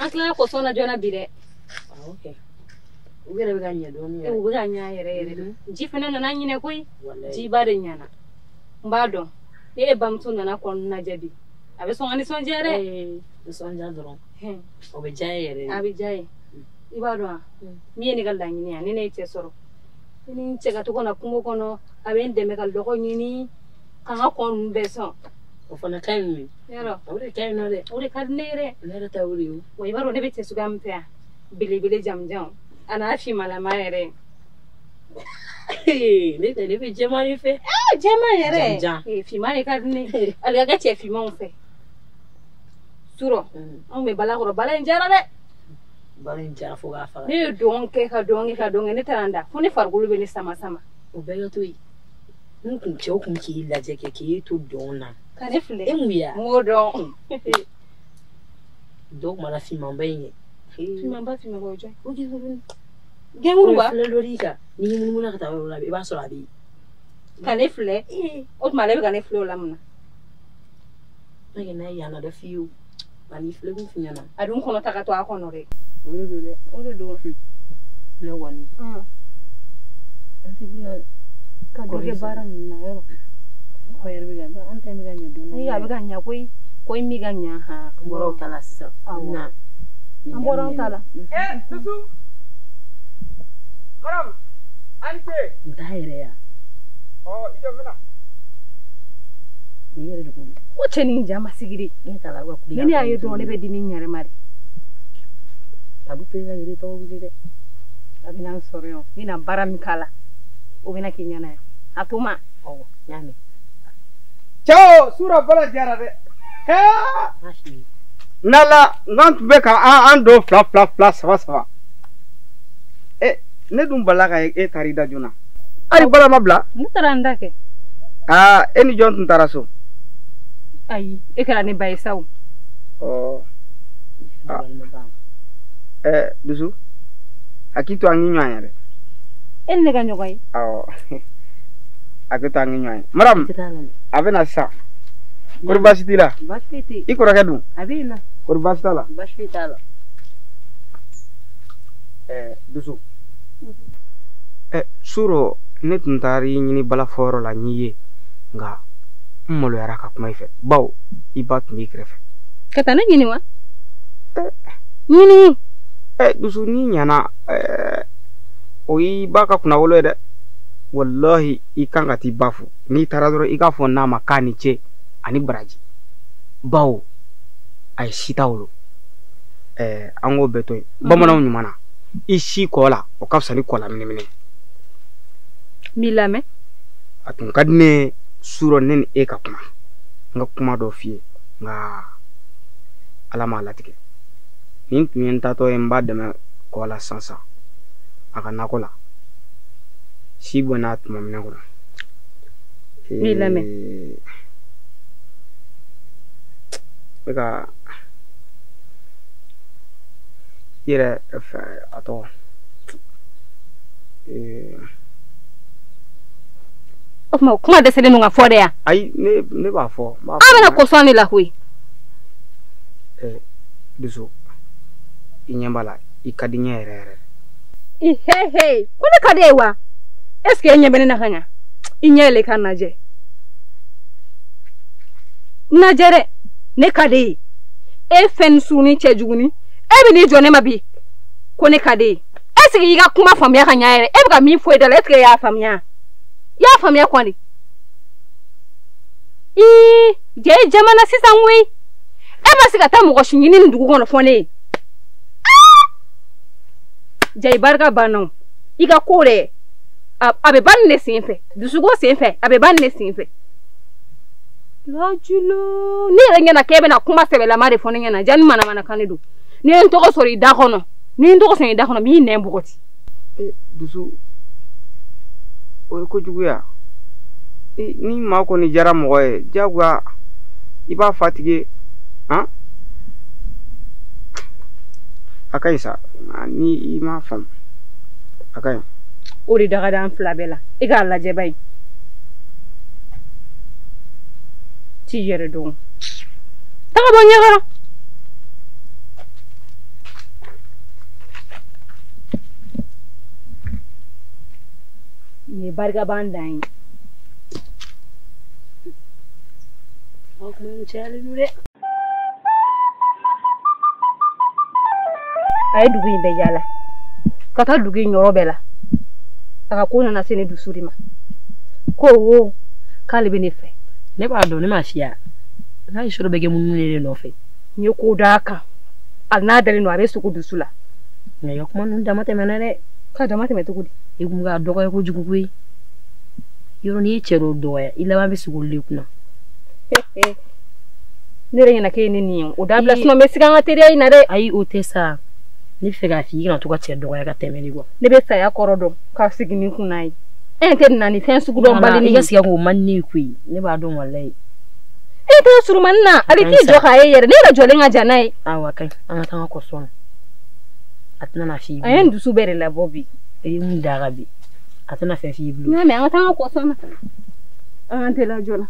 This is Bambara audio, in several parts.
akla ko sona jona bire okay ugere be ganya doni e uga nya yere ji fena na nyine koy ji bare nyana mbado e bamtu na kon na jabi abe so ngani son jere son jadron obe jaye abi jaye ibado mi ni gal danyi ni ne ce soro ni cega to kona kungo kono abe ndeme kal do ko nyini kanga kon beso o fana kaymi yero ore kayno de ore kadnere nere tawriu wo ibaro ne be ce sugam pe bili jam ana fi mala mayere ne de be jema ni fe jema yere fi mari kadni alga ga ce fi mon fe suro on me bala ko bala njara de bala njara fo ga fa ne donke ka donge ne taranda funi fargulu be ni sama o be yo tuyi nkun che okun ki la je ke ki to donna kane fle emuya modon do mala fi mambaye fi mamba jo o gi hurun genguru ba fle lorika ni mun ka tawo la be ba so la bi kane fle o mala be kane fle o lamna nage na yana da fiu ani fle bu finyana adun kono takato akono re o do le wani anti biya ka doge baran na yero ko yerbe ga ba anta mi ga nyodo na ya be ga nya koy mi ga nya ha boro tala sa na amboro tala dusu karam anse ndaire ya ido mena ni yere ko o cheni jama sigiri ni tala wa kudi ni ayo do ne be dimi nyare mari abu pe ga yere to de abina soryo ina baram kala o bina kinyana atuma nyame ciao sura bala jara de mashi nala ngant be ka an do fla sawa ne dum bala ka e tari da juna ari bala mabla ni taranda ke eni jon taraso ai e kala ni bay saw dusu akito angi nyanyare en ne ganyo koy akito angi nyanya maram abena sa kurbasiti la basfiti ikura kadu abina kurbasita la basfita la dusu suro ne tuntari nyini bala foro la nyiye nga mmolo yara ka kuma ife baw ibat mi krefe katana nyini wa nyini dusu ni nyana oyi baka kuna wolo de wallahi ikanga ti bafu ni taradoro ikafo na makani che ani braji baw ay sitawlo ango betoy bamana nyumana ishi kola o kafsani kola minimini milame atun kadne suro nen e ka kuma nga kuma do fie nga alama latike nin tun tato en ba deme kola sansa aka nakola si bonat mamne ko milame bega ire ato kuma de sele nunga fode ya ai ne ba fo abana ko soni la hui dusu inyambala ikadinya rere he kone kadewa eske nyembe na kanya inyele kanaje najere ne kade e fen suni chejuguni e bi ni jone mabi kone kade eske yiga kuma famia kanya ere e bi mi fo de eske ya famia kwani je jamana sisan wi e ma siga ta mo shinyini ndugu kono fone jay barga banon iga kore abe banne sinfe dusugo sinfe abe banne sinfe lajulo ni renya na kebe na kuma sebe la mare fone nyana jani mana kanidu ni ntoko sori da kono ni ntoko sori da kono mi ne mbugoti dusu o ko juguya ni ma ko ni jara mo e jagwa iba fatige akaisa ni ima fam akay uri daga dan flabela iga la jebay ti yere do daga bo nyagara Ni barga bandan. Aku mau cari dulu deh. Ay dugu in be yala. Kata dugu in yoro bela. Aka ko na sene dusuri ma. Ko wo kale be ne fe. Ne ba do ne ma fiya. Na yi shuru bege mun ne no fe. Ni ko daka. Al na dare no abe su ko dusula. Ne yok man nda mate menere. Ka da mate meto kudi. Igu ga dogo ko jugu kuyi. Yoro ni chero doya ila ba be su ko lekuna. Nere yana ke ni o da bla suno mesiga ngatere ina re. Ai o tesa. Ni fega fi na to ka che dogo ya ka temeli go. Ne be saya korodo ka sigini kunai. Ente na ni fen su gudo mbali ni. Igasi ya go manni kuyi. Ne ba don wallahi. Ente suru manna ali ti jo ka yere ne la jole nga janai. Awa kai an ta ko son. Atna na fi. Ayen dusu bere la bobi. E mun daga bi. Atna fe fi blu. Na me an ta ko son. An te la jola.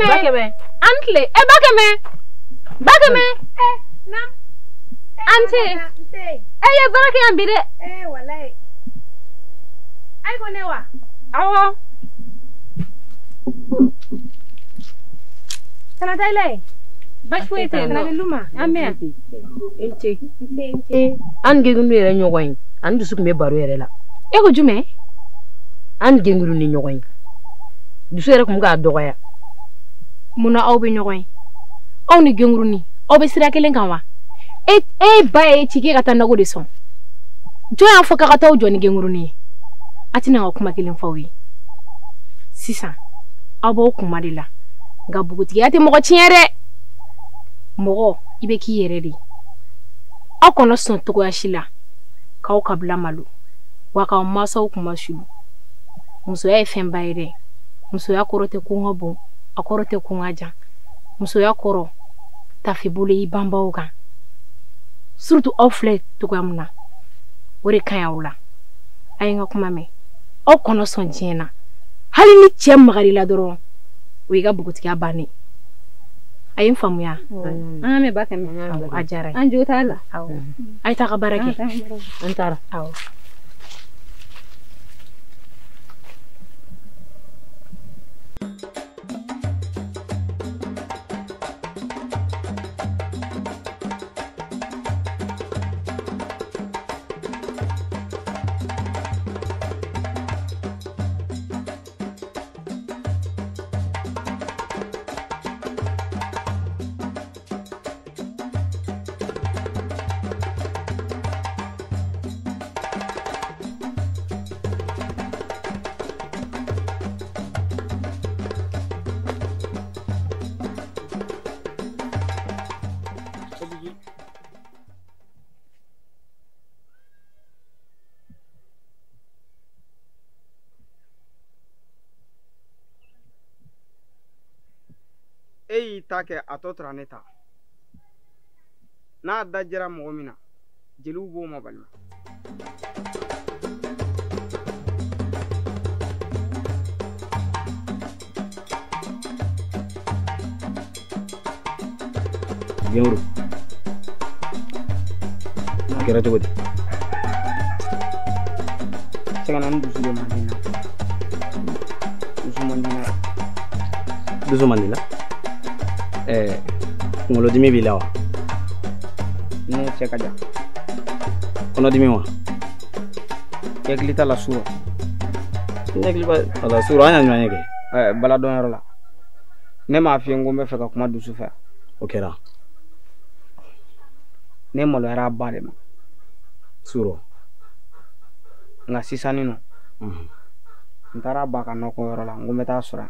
Bakeme. Antle. Bakeme. Nam. Ante. Ya baraka ambire. Wallahi. Ai gonewa. Awo. Kana taile. Bashwete Kana luma. Amen. Ente. An gegunu yere nyogoyin. An dusu me baro yere la. E ko jume? An gegunu ni nyogoyin. Dusu yere kum ga dogoya. Muna aw be nyogoy aw ni gengru ni aw be sira kelen kan wa ba e tike ka tan nago de son jo ya fo ka taw jo ni gengru ni atina ga kuma kelen fawi sisa abo kuma de la ga buguti ya te mo ko tiere mo ibe ki yere de akono son to ko ashila ka o kabla malu wa ka ma saw kuma shulu muso ya femba ire muso ya korote ko ngabo akorote kungaja muso ya koro tafibule ibamba oga surtout ofle to gamna ore kayawla ayinga kuma me o kono son jena hali ni chem magari la doro we ga buguti ya bani ayin famuya Me bakeme. ajara Anju tala. ay ta barake Antara. Ei take atotra neta. Na dajira mogomina. Jelu bo mabalma. Genguru. Kira cogo di. Sekarang dusu de mandina. Dusu mandila. Ngolo dimi bila wa. Ne cek aja. Kono dimi wa. Keglita la suo. Nekli ba ala suru anya nyanye ke. Bala don la. Ne ma fi ngombe fe ka kuma dusu fe. Okera. Ne mo era bale ma. Suru. Nga sisani no. ntara ba ka nɔkɔ yɔrɔ la n ko n bɛ taa sɔrɔ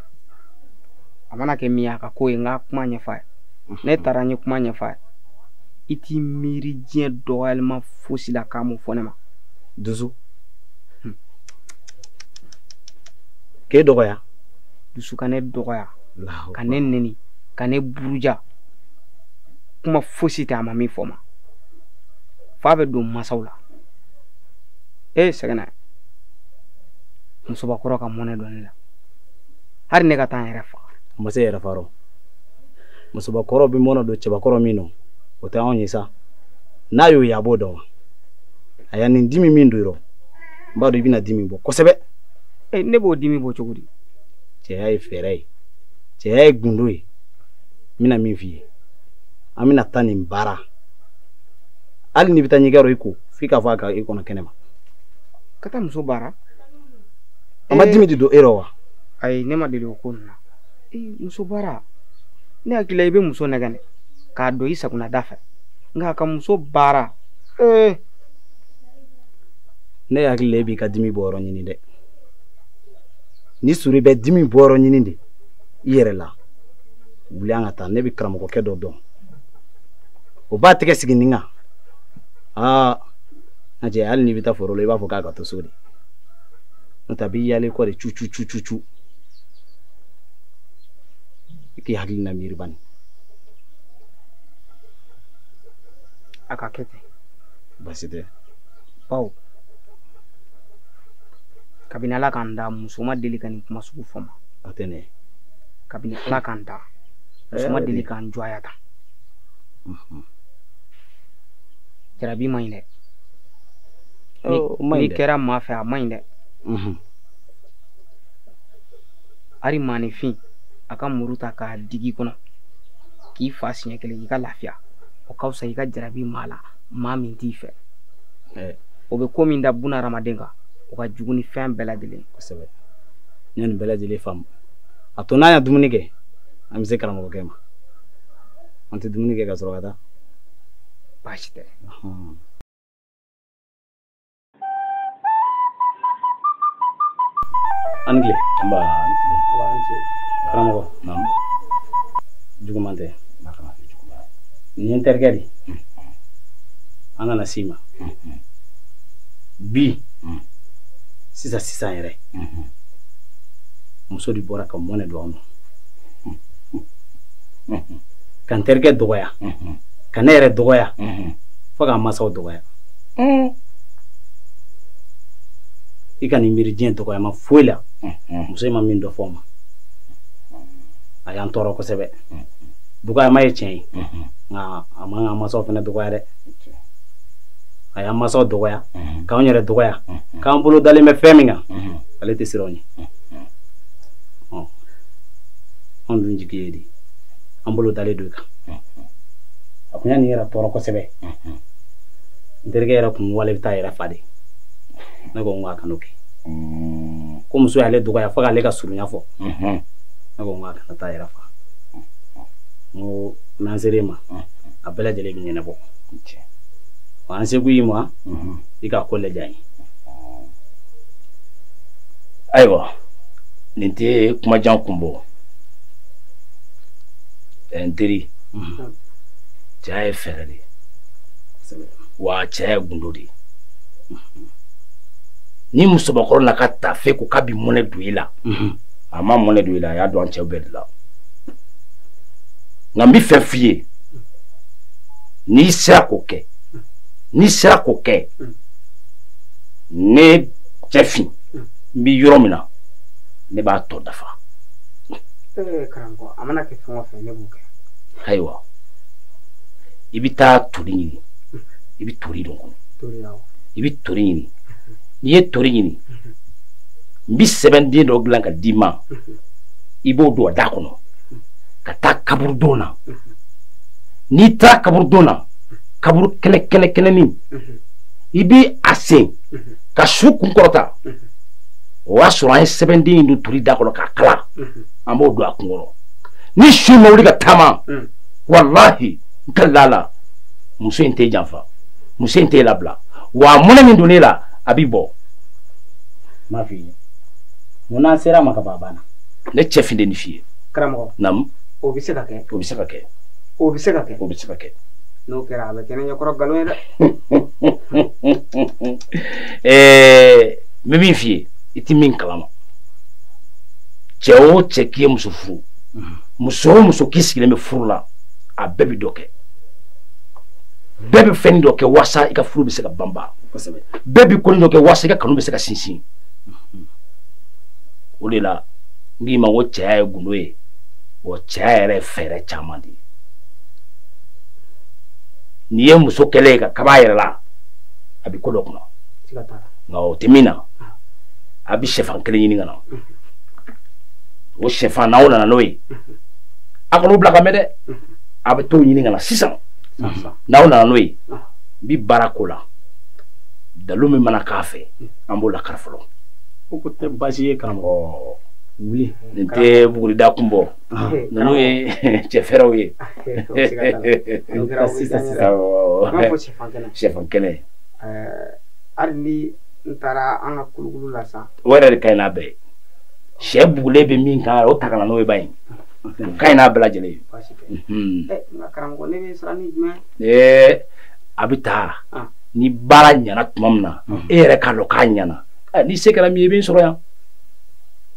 a mana kɛ min ye a ka ko ye n ka kuma ɲɛfɔ a ye ne taara n ye kuma ɲɛfɔ a ye i t'i miiri diɲɛ dɔgɔyalima fosi la k'a m'o fɔ ne ma dusu k'e dɔgɔya dusu ka ne dɔgɔya ka ne neni ka ne buruja kuma fosi tɛ a ma min fɔ ma fa bɛ don masaw la sɛgɛnna musobakɔrɔ ka mɔnɛ dɔ ne la hali ne ka taa n yɛrɛ faga ma se yɛrɛ faga musobakɔrɔ bɛ mɔnɛ don cɛbakɔrɔ min nɔ o tɛ anw ye sa n'a y'o ye a b'o dɔn a y'a nin dimi min don yɔrɔ n b'a dɔn i bɛna dimi bɔ kosɛbɛ ne b'o dimi bɔ cogo di cɛya ye fɛɛrɛ ye cɛya ye gundo ye n bɛna min f'i ye an bɛna taa nin baara hali n'i bɛ taa ɲɛgɛn i ko f'i k'a fɔ a ka i kɔnɔ kɛnɛ ma ka taa muso baara a ma dimi de don e rɔ wa ayi ne ma deli o ko nin na muso baara ne hakili la i bɛ muso nɛgɛn k'a don i sagonada fɛ nka ka muso baara ne hakili la e b'i ka dimi bɔ yɔrɔ ɲini dɛ ni suri bɛ dimi bɔ yɔrɔ ɲini de i yɛrɛ la wuli an ka taa ne bɛ karamɔgɔkɛ dɔ dɔn o b'a tɛgɛ sigi nin kan n cɛ hali n'i bɛ taa foro la i b'a fɔ k'a ka to so de n'o tɛ a b'i yalen kɔ de cu i k'i hakili na miiri bani a ka kɛ ten basi tɛ bawo kabini ala k'an da muso ma deli ka nin kuma sugu fɔ ma a tɛ ne kabini ala k'an da muso ma deli k'an jɔya tan jarabi ma ɲi dɛ n'i kɛra maa fɛ a ma ɲi dɛ hali maanifin a ka muru ta k'a digi kɔnɔ k'i fa siɲɛ kelen i ka lafiya o ka fisa i ka jarabi maa la maa min t'i fɛ o bɛ ko min da buna hadamaden kan o ka jugu ni fɛn bɛɛ lajɛlen kosɛbɛ n ye nin bɛɛ lajɛlen faamu a to n'an ye dumuni kɛ an bɛ se karamɔgɔkɛ ma an tɛ dumuni kɛ ka sɔrɔ ka taa baasi tɛ an ni tile karamɔgɔ juguman tɛ nin ye n terikɛ de an kana s'i ma bi sisan yɛrɛ muso de bɔra ka mɔnɛ don anw na ka n terikɛ dɔgɔya ka ne yɛrɛ dɔgɔya fo k'an masaw dɔgɔya i ka nin miiri diɲɛ dɔgɔya ma foyi la muso in ma min dɔ fɔ ma a y'an tɔɔrɔ kosɛbɛ dɔgɔyama ye tiɲɛ ye nka a man kan masaw fana dɔgɔya dɛ a y'an masaw dɔgɔya k'anw yɛrɛ dɔgɔya k'an bolo dalen bɛ fɛn min kan ale tɛ siran o ɲɛ anw dun jigi ye de an bolo dalen don i kan a kun y'a nin yɛrɛ tɔɔrɔ kosɛbɛ n terikɛ yɛrɛ kun wale bɛ taa yɛrɛ fa de ne ko n ko a kan'o kɛ ko muso y'ale dɔgɔya fo k'ale ka surunya fɔ ne ko n ko a kana taa yɛrɛ fa n ko n'an ser'e ma a bɛɛ lajɛlen bɛ ɲɛnabɔ an seko y'i ma i ka ko lajɛ an ye ayiwa nin tɛ kumajan kun bɔ n teri cɛya ye fɛɛrɛ de wa cɛya ye gundo de ni musobakɔrɔ na ka tafe ko k'a bi mɔnɛ don i la a ma mɔnɛ don i la a y'a dɔn an cɛw bɛɛ de la nka n bɛ fɛn f'i ye n'i sera k'o kɛ ne cɛfin n bɛ yɔrɔ min na ne b'a tɔ dafa karamɔgɔ a mana kɛ fɛn o fɛn ne b'o kɛ ayiwa i bɛ taa tori ɲini i bɛ tori dɔn kɔnɔ i bɛ tori ɲini n'i ye tori ɲini n bɛ sɛbɛnden dɔ dilan ka d'i ma i b'o don a da kɔnɔ ka taa kaburudon na n'i taara kaburudon na kaburu kɛnɛnin i bɛ a sen ka su kun kɔrɔta o y'a sɔrɔ an ye sɛbɛnden in don tori da kɔnɔ k'a kala an b'o don a kun kɔrɔ ni su ma wuli ka taama walahi n ka lala muso in tɛ janfa muso in tɛ labila wa mɔnɛ min don ne la a b'i bɔ m'a f'i ye Muna sera maka babana. Ne cɛ fin de ni fie. Karamɔgɔ. Nam. O bɛ se ka kɛ. O bɛ se ka kɛ. O bɛ se ka kɛ. O bɛ se ka kɛ. N'o kɛra a bɛ kɛ ne ɲɛkɔrɔ nkalon ye dɛ. N bɛ min f'i ye i ti min kalama. Cɛ o cɛ k'i ye muso furu. Muso o muso k'i sigilen bɛ furu la a bɛɛ bɛ dɔ kɛ. Bɛɛ bɛ fɛn dɔ kɛ walasa i ka furu bɛ se ka banba. Kosɛbɛ. Bɛɛ bɛ ko dɔ kɛ walasa i ka kanu bɛ se ka sinsin. O de la n k'i ma ko cɛya ye gundo ye. Wa cɛya yɛrɛ ye fɛɛrɛ caman de ye. N'i ye muso kɛlɛ ye ka kaba yɛrɛ la a bɛ ko dɔ kunna. Nka o tɛ min na a bɛ sɛfan kelen ɲini ka na. O sɛfan n'aw nana n'o ye a kana bila ka mɛn dɛ. A bɛ t'o ɲini ka na sisan. N'aw nana n'o ye n bɛ baara ko la dalu min mana k'a fɛ an b'o lakari fɔlɔ. O ko tɛ baasi ye karamɔgɔ. Wuli. Nin tɛ bugurida kun bɔ. Ninnu ye cɛ fɛrɛw ye. Sɛfan kɛnɛ. Hali ni n taara an ka kulukulu la sa. O yɛrɛ de ka ɲi n'a bɛɛ ye. Sɛ bugulen bɛ min kan o ta ka na n'o ye ba in. O ka ɲi n'a bɛɛ lajɛlen ye. Nka karamɔgɔ ne bɛ siran ni jumɛn? A bɛ taa ni baara ɲɛna tuma min na e yɛrɛ k'a dɔn k'a ɲɛna. Ni se kɛra min ye i bɛ n sɔrɔ yan.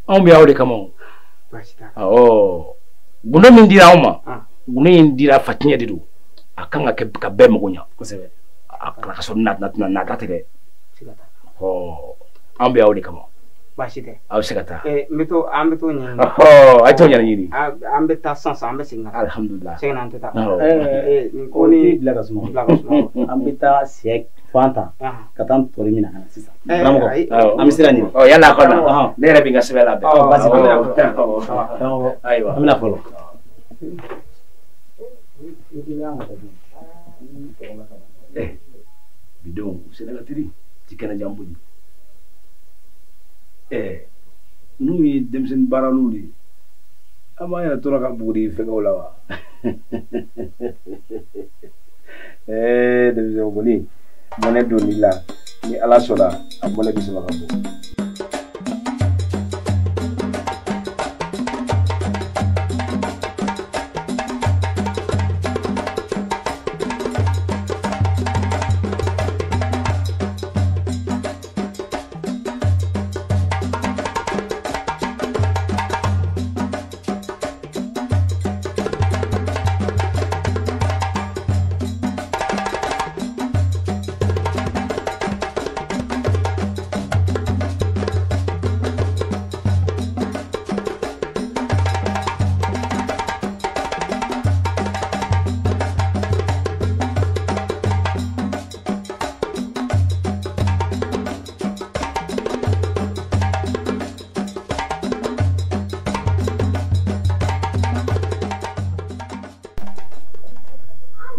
Anw bɛ aw de kama. Gundo min dira anw ma gundo in dira Fatiɲɛ de don. A kan ka kɛ ka bɛɛ mago ɲa. Kosɛbɛ. A kana ka sɔrɔ nata tɛ dɛ. Anw bɛ aw de kama. Baasi tɛ. Aw bɛ se ka taa. An bɛ t'o ɲɛɲini. A ye t'o ɲɛɲini. An bɛ taa sisan an bɛ segin ka taa. Alhamdulilah. Segin an tɛ taa. Nin ko ni bila ka suma. An bɛ taa sɛ fan ta ka taa n tori min na ka na sisan. Karamɔgɔ an bɛ sira ɲini. Yala a kɔnɔ ne yɛrɛ bɛ n ka sɛbɛn labɛn. Baasi tɛ. Ayiwa an bɛna fɔlɔ. Bidenw Sénégatiri ti kɛnɛ jan boli. N'u ye denmisɛnnin baaraliw de ye an b'an yɛrɛ tora ka buguri fɛngɛw la wa? Denmisɛnw kɔni mɔnɛ donni la ni Ala sɔnna a mɔnɛ bɛ sɔrɔ ka bɔ.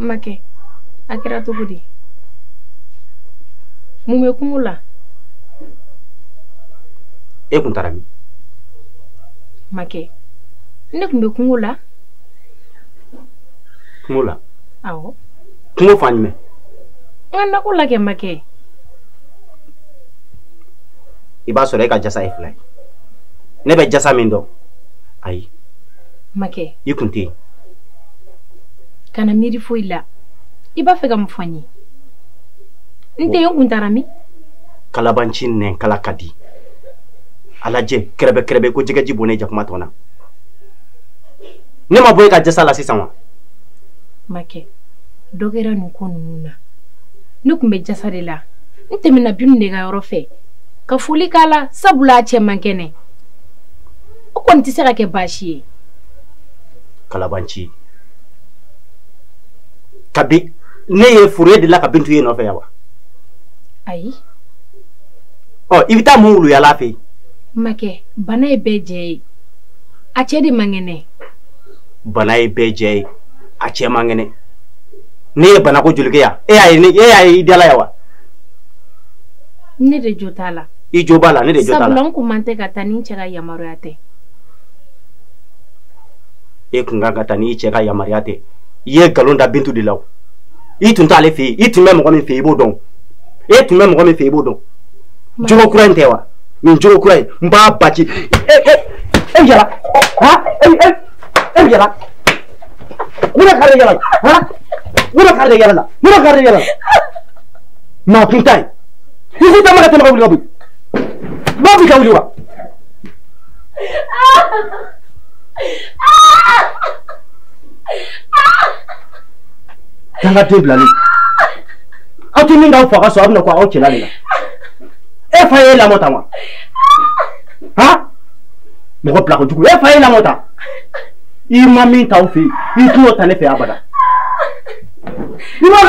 Makɛ a kɛra cogo di? Mun bɛ kungo la? E kun taara min? Makɛ ne kun bɛ kungo la. Kungo la? Awɔ. Kungo fan jumɛn? N ka nakɔ la kɛ Makɛ. I b'a sɔrɔ e ka jasa ye fila ye. Ne bɛ jasa min dɔn ayi. Makɛ I kun tɛ yen. Kana miiri foyi la. I b'a fɛ ka mun fɔ n ye? N tɛ yen kun taara min? Kalabanci nɛn kala ka di. A lajɛ kɛrɛbɛ ko jɛgɛji bonnen jakuma tɔ na. Ne ma bɔ e ka jasa la sisan wa? Makɛ dɔ kɛra nin ko ninnu na. Ne kun bɛ jasa de la. N tɛmɛna Binu de ka yɔrɔ fɛ ka foli k'a la sabula a cɛ man kɛnɛ. O kɔni tɛ se ka kɛ baasi ye. Kalabanci. Kabi ne ye furu de la ka Bintu ye nɔfɛ yan wa? Ayi. I bɛ taa mun wulu yala fɛ? Makɛ bana ye bɛɛ jɛ ye. A cɛ de man kɛnɛ. Bana ye bɛɛ jɛ ye. A cɛ man kɛnɛ. Ne ye bana ko joli kɛ yan? E y'a ye i dala yan wa? Ne de jo t'a la. I jo b'a la, ne de jo t'a la. Sabula n kun man tɛ ka taa ni n cɛ ka yamaruya tɛ. E kun kan ka taa ni i cɛ ka yamaruya tɛ. I ye nkalon da Bintu de la. I tun t'ale fɛ yen. I tun bɛ mɔgɔ min fɛ yen i b'o dɔn. E tun bɛ mɔgɔ min fɛ yen i b'o dɔn. Jogo kura in tɛ wa? min joro kurai mba baci yala ha yala muna kare yala ha muna kare yala ma pintai ni ta maka tama gabi ba bi ka wuliwa tanga tebla ni atu min da fa ka so abna ko au chelali la e fa ye la mota wa ha mo ko pla ko jugu e fa ye la mota I ma min ta fi I tu ta ne fe abada I ma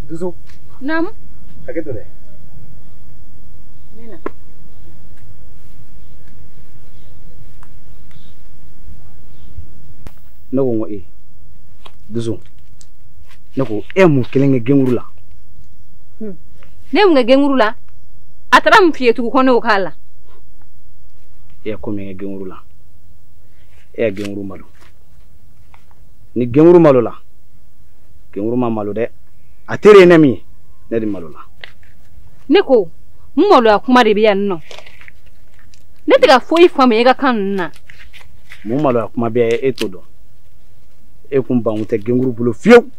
Duzo. Nam. Hakito deh. Nena. Nago ngo Duzo. Nago mu kelenge genguru la. Ne mu genguru la. Atara mu fie tu ko ne okala. Ko me genguru la. Genguru malo. Ni genguru malo la. Genguru ma malo de. Atere nemi ne di malo la. Neko mu malo akuma de biya no. Ne tiga foi fami ga kan na. Mu malo akuma biya etodo. Kumba unte genguru bulo fiu.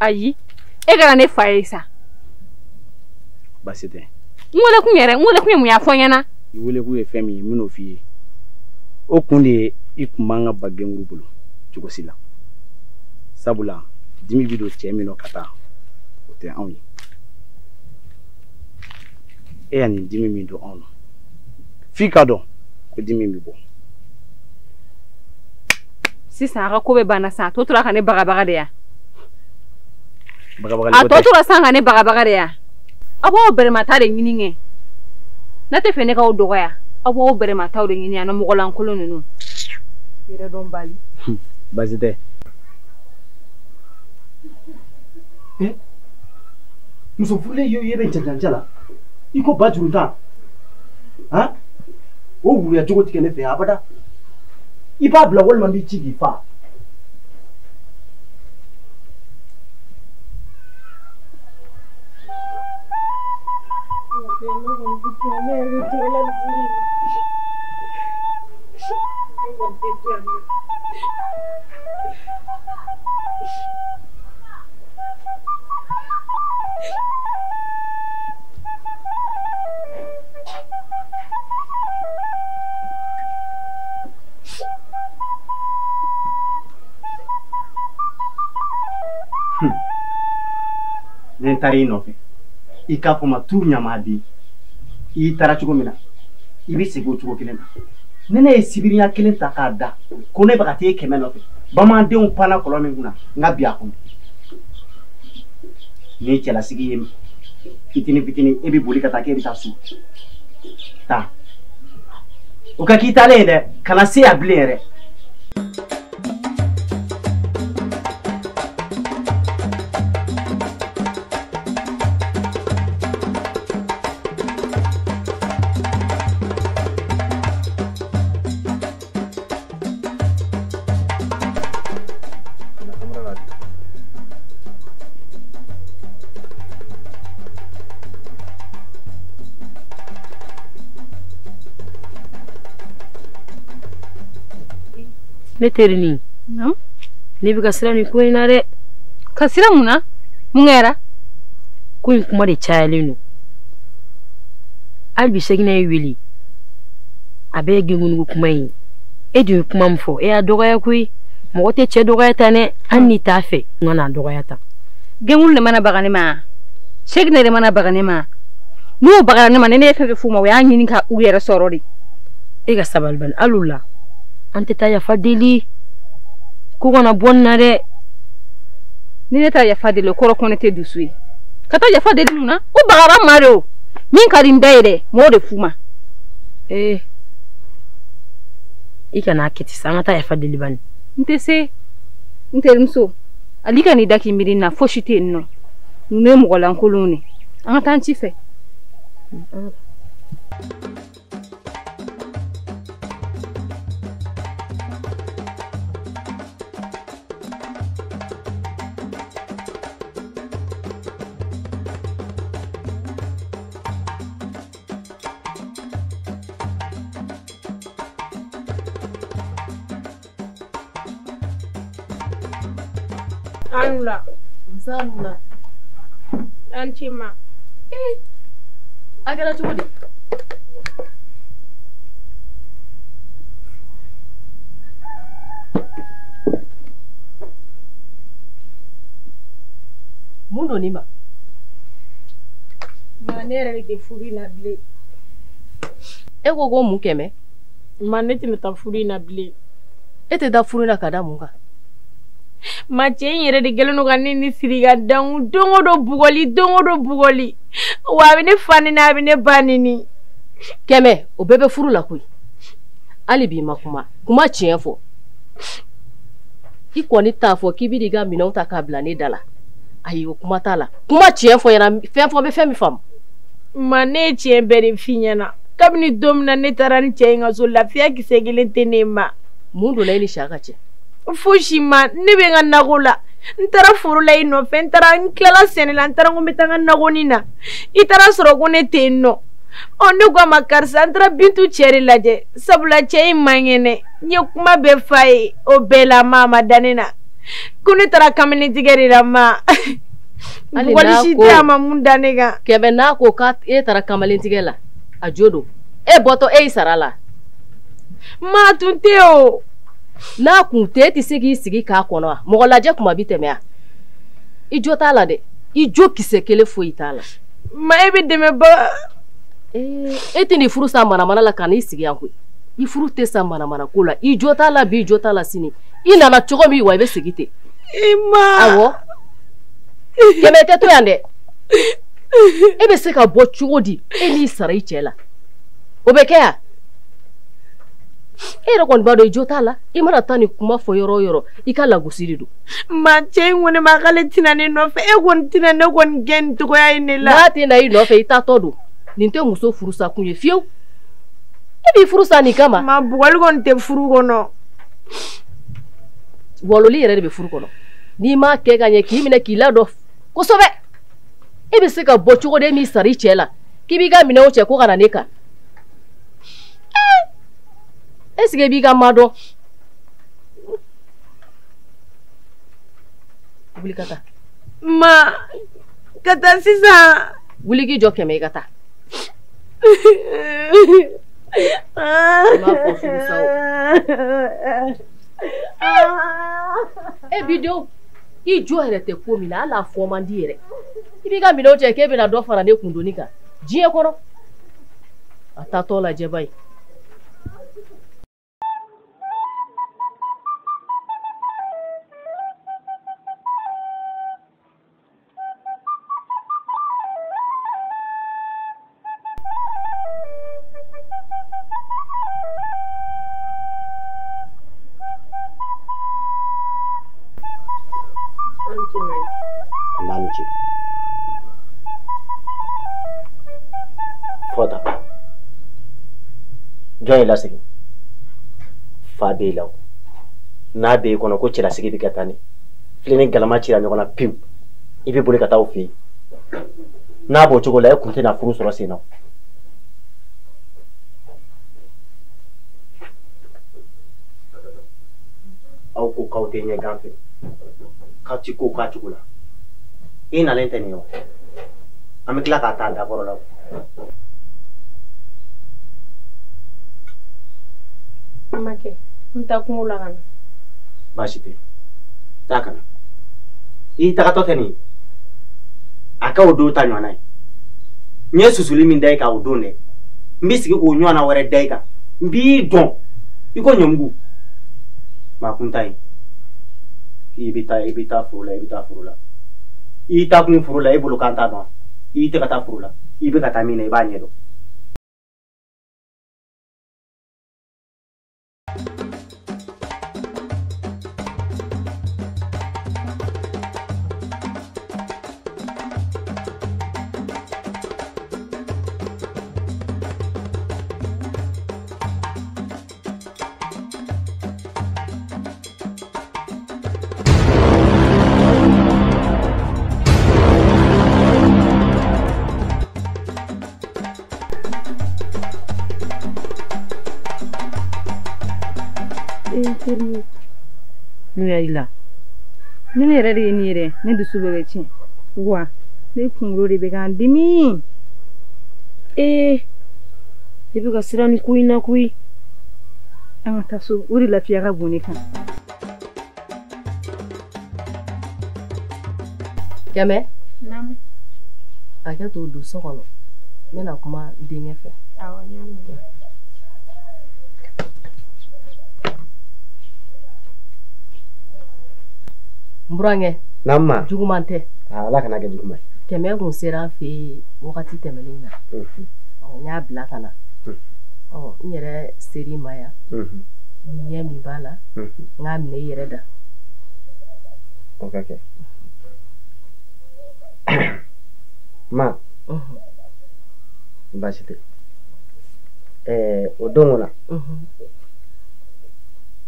Ayi gara ne faisa. Basite. Ngole kunyere mu ya fonyana. Iwele ku efemi mino fie. Okunde ikumanga ba genguru bulo. Chukosila. Sabula dimi bido chemi no kata ote anyi ani dimi mi do ono fika do ko dimi mi bo sisa ga ko be bana sa to tura ka ne baga de ya baga to tura sa ga ne baga de ya abo bere mata de nyininge na te fene ka odogo ya abo bere mata de nyinia no mogolan kolonu no ire don bali bazite muso fule yo yebe njanjala iko bajurunda ha o wuya jogo tikene fe abada iba bla wol man bi chigi fa Nentari nofe ika foma tu nyamadi I tara chugo mina ibi sego chugo kilena nene sibirinya kilen takada kone bakati keme nofe bama de un pana kolome nguna ngabia ko ni chela sigi fitini ebi boli kata ke bitasu ta ukakita lende kana se ablere ne terini no ne bi kasira ni ko ina re kasira muna mungera ko kuma de chayalinu albi segina wili abe gingun kuma yi edu kuma mfo e adoga ya kui mo te che doga ya tane anni tafe ngana doga ya ta gengun le mana bagane ma segina le mana bagane ma no bagane ma ne fe fu ma wa nyini ka uyere sorori e ga sabalban alula ante ta ya fadili ko gona bonna re ni ne ta yafa deli kɔrɔ ko ne tɛ dusu ye ka taa yafa deli mun na o bagara ma de o min ka di n da ye dɛ m'o de f'u ma i kana kɛ ten sa an ka taa yafa deli bani n tɛ se n terimuso ali ka n'i da k'i miiri na fosi tɛ yen nɔ ninnu ye mɔgɔ lankolonw de an ka taa n ci fɛ Anula. Zanula. Anchima. Agara cogo di? Mun don ni ma? Ma ne yɛrɛ de tɛ furu in na bilen. E ko ko mun kɛmɛ? Ma ne tɛna taa furu in na bilen. E tɛ taa furu in na ka da mun kan? Ma cɛ in yɛrɛ de kɛlen don ka ne ni siri ka dangu don o don bugɔli wa a bɛ ne fa ni a bɛ ne ba ni kɛmɛ o bɛɛ bɛ furu la koyi hali bi ma kuma tiɲɛ fɔ i kɔni t'a fɔ k'i bɛ i ka minɛnw ta k'a bila ne da la ayi o kuma t'a la kuma tiɲɛ fɔ yɛrɛ fɛn fɔ bɛ fɛn min faamu ma ne ye tiɲɛ bɛɛ de f'i ɲɛna kabini don min na ne taara ni cɛ in ka so lafiya kisɛ kelen tɛ ne ma mun donna e ni Saka cɛ fosi ma ne bɛ n ka nakɔ la n taara foro la i nɔfɛ n tilala sɛnɛ la n taara ko n bɛ taa n ka nakɔnin na i taara sɔrɔ ko ne tɛ yen nɔ ne ko a ma karisa n taara Bintu cɛ de lajɛ sabula cɛ in man kɛnɛ n ye kuma bɛɛ f'a ye o bɛɛ la ma da ne na ko ne taara kamaletigɛ de la ma bugɔli si tɛ a ma mun da ne kan kɛmɛ n'a ko k'e taara kamaletigɛ la a jo don e bɔtɔ e y'i sara la ma tun tɛ o n'a kun tɛ e tɛ se k'i sigi k'a kɔnɔ wa mɔgɔ lajɛ kuma bi tɛmɛ i jo t'a la dɛ i jo kisɛ kelen foyi t'a la ma e bɛ dɛmɛ ba e tɛ nin furu san manamana la ka n'i sigi yan koyi i furu tɛ san manamana ko la i jo t'a la bi i jo t'a la sini i nana cogo min wa i bɛ sigi ten awɔ kɛmɛ tɛ to yan dɛ e bɛ se ka bɔ cogo di e n'i sara i cɛ la o bɛ kɛ yan e yɛrɛ kɔni b'a dɔn i jo t'a la i mana taa nin kuma fɔ yɔrɔ o yɔrɔ i ka lagosi de don ma cɛ in kɔni ma k'ale tɛna ne nɔfɛ e kɔni tɛna ne kɔni gɛn nin cogoya in de la n'a tɛ na i nɔfɛ i taatɔ don nin tɛ muso furusa kun ye fiyewu e b'i furusa nin kama ma bugɔli kɔni tɛ furu kɔnɔ wɔlɔli yɛrɛ de bɛ furu kɔnɔ n'i m'a kɛ ka ɲɛ k'i minɛ k'i ladɔn kosɛbɛ e bɛ se ka bɔ cogo di e m'i sara i cɛ la k'i b'i ka minɛnw cɛ ko ka na ne kan est-ce que b'i ka ma dɔn wuli ka taa ma ka taa sisan wuli k'i jɔ kɛmɛ i ka taa e bidenw i jɔ yɛrɛ tɛ ko min na hali a fɔ man di yɛrɛ i b'i ka minɛnw cɛ k'e bɛna dɔ fara ne kundonni kan diɲɛ kɔnɔ a taatɔ lajɛ ba ye fota jɔn ye lasigi fa b'e la n'a b'e kɔnɔ ko cɛlasigi bɛ kɛ tan ne filɛ ni galama cira ɲɔgɔn na pewu i bɛ boli ka taa o fɛ yen n'a b'o cogo la e kun tɛna furu sɔrɔ sen na aw ko k'aw tɛ ɲɛ gan fɛ k'aw ti ko k'a cogo la i nalen tɛ nin ye o an bɛ tila k'a ta a dakɔrɔ la makɛ n ta kungo la ka na baasi tɛ taa ka na i tagatɔ tɛ nin ye a ka o don ta ɲɔgɔnna ye n ye susuli min da i kan o don dɛ n bɛ sigi k'o ɲɔgɔnna wɛrɛ da i kan n b'i dɔn i ko ɲɔmugu maa kun ta ye ibita furula ita kun furula ibulu kanta no ite kata furula ibe kata mina ibanye do Nuyaila. Nene yɛrɛ de ye nin yɛrɛ ne dusu bɛ kɛ tiɲɛ wa ne kunkolo de bɛ k'an dimi. Ne bɛ ka siran ni ko in na koyi. An ka taa so o de lafiya ka bon ne kan. Kɛmɛ. Naamu. Hakɛ to don so kɔnɔ. N bɛna kuma n denkɛ fɛ. Awɔ, n y'a mɛn. Burankɛ. Namma. Juguman tɛ. Ala kana kɛ juguman ye. Kɛmɛ kun sera an fɛ yen wagati tɛmɛnen na. N y'a bila ka na. N yɛrɛ seri ma yan. Ɲɛ min b'a la. N k'a minɛ i yɛrɛ da. O ka kɛ. Ma. Baasi tɛ. O don o la.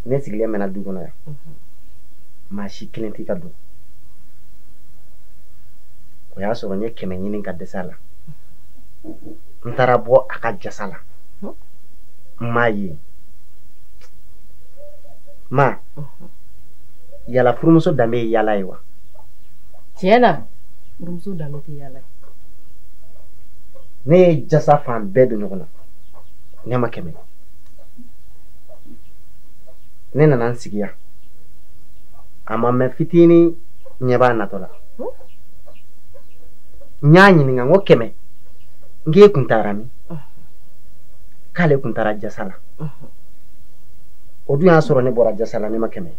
Ne sigilen mɛna du kɔnɔ yan. Maa si kelen t'i ka don. O y'a sɔrɔ n ye 100 ɲini ka dɛsɛ a la. N taara bɔ a ka jasa la. N m'a ye. Ma. Yala furumuso danbe ye yala ye wa? Tiɲɛ na. Furumuso danbe tɛ yala ye. Ne ye jasa fan bɛɛ don ɲɔgɔn na. Ne ma 100. Ne nana n sigi yan. A ma mɛn fitini ɲɛ b'a natɔ la. N y'a ɲininka n ko 100 n k'e kun taara min? K'ale kun taara jasa la. O dun y'a sɔrɔ ne bɔra jasa la ne ma 100.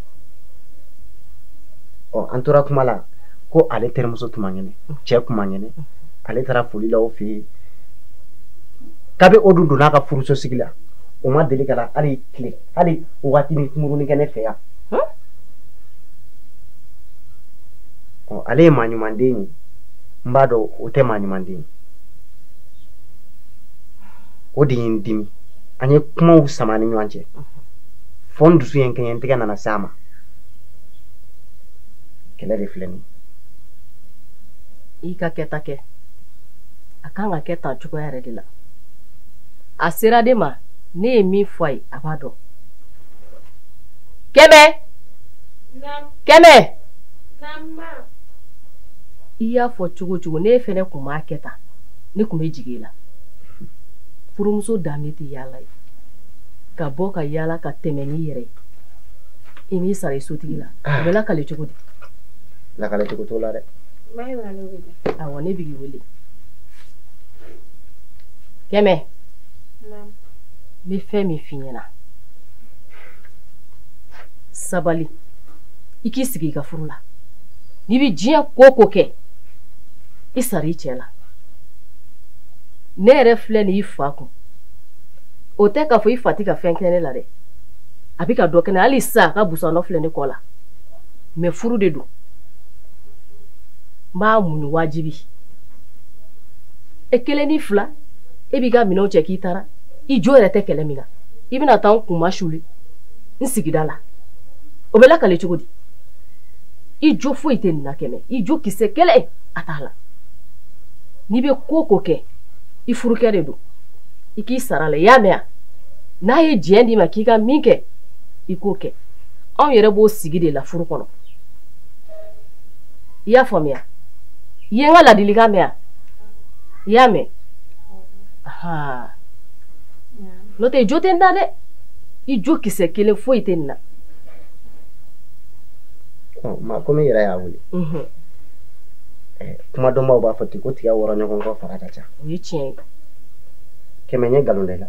An tora kuma la ko ale terimuso tun ma ŋɛnɛ, cɛ kun ma ŋɛnɛ. Ale taara foli la o fɛ yen. Kabi o dun donna a ka furuso sigi la. O ma deli ka na hali tile, hali waati ni kunkurunin kɛ ne fɛ yan. Ale ye maa ɲuman den ye. N b'a dɔn o tɛ maa ɲuman den ye. O de ye n dimi. An ye kumaw sama ni ɲɔgɔn cɛ. Fɔ n dusu ye n kɛɲɛ n tɛgɛ nana s'a ma. Kɛlɛ de filɛ nin ye. I ka kɛta kɛ. A kan ka kɛ tan cogoya yɛrɛ de la. A sera de ma ne ye min fɔ a ye a b'a dɔn. Kɛmɛ. Kɛmɛ. I y'a fɔ cogo cogo ne fɛnɛ kun b'a kɛ tan ne kun bɛ jigin i la. Furumuso danbe tɛ yala ye. Ka bɔ ka yala ka tɛmɛ n'i yɛrɛ ye. I m'i sara i sotigi la. O bɛ lakale cogo di? Lakale cogo t'o la dɛ. Awɔ ne b'i wele. Kɛmɛ. N bɛ fɛn min f'i ɲɛna. Sabali. I k'i sigi i ka furu la. N'i bɛ diɲɛ ko ko kɛ i sara i cɛ la. Ne yɛrɛ filɛ nin i fa kun. O tɛ k'a fɔ i fa tɛ ka fɛn kɛ ne la dɛ. A bɛ ka dɔ kɛ ne hali sisan a ka busan dɔ filɛ ne kɔ la. Mais furu de don. N b'a muɲu wajibi. E kelen ni fila e b'i ka minɛnw cɛ k'i taara. I jo yɛrɛ tɛ kɛlɛ min na. I bɛna taa n kunma suli n sigida la. O bɛ lakale cogo di? I jo foyi tɛ nin na Kɛmɛ. I jo kisɛ kelen a t'a la. N'i bɛ ko ko kɛ i furukɛ de don. I k'i sara la i y'a mɛn wa? N'a ye diɲɛ d'i ma k'i ka min kɛ i k'o kɛ. Anw yɛrɛ b'o sigi de la furu kɔnɔ. I y'a faamuya? I ye n ka ladilikan mɛn wa? I y'a mɛn? N'o tɛ jo tɛ n da dɛ. I jo kisɛ kelen foyi tɛ nin na. Ma komi yɛrɛ y'a wele. Kuma dɔnbaw b'a fɔ ten ko tigɛ wɔrɔ ɲɔgɔn kɔ fara ka ca. O ye tiɲɛ ye. Kɛmɛ n ye nkalon da i la.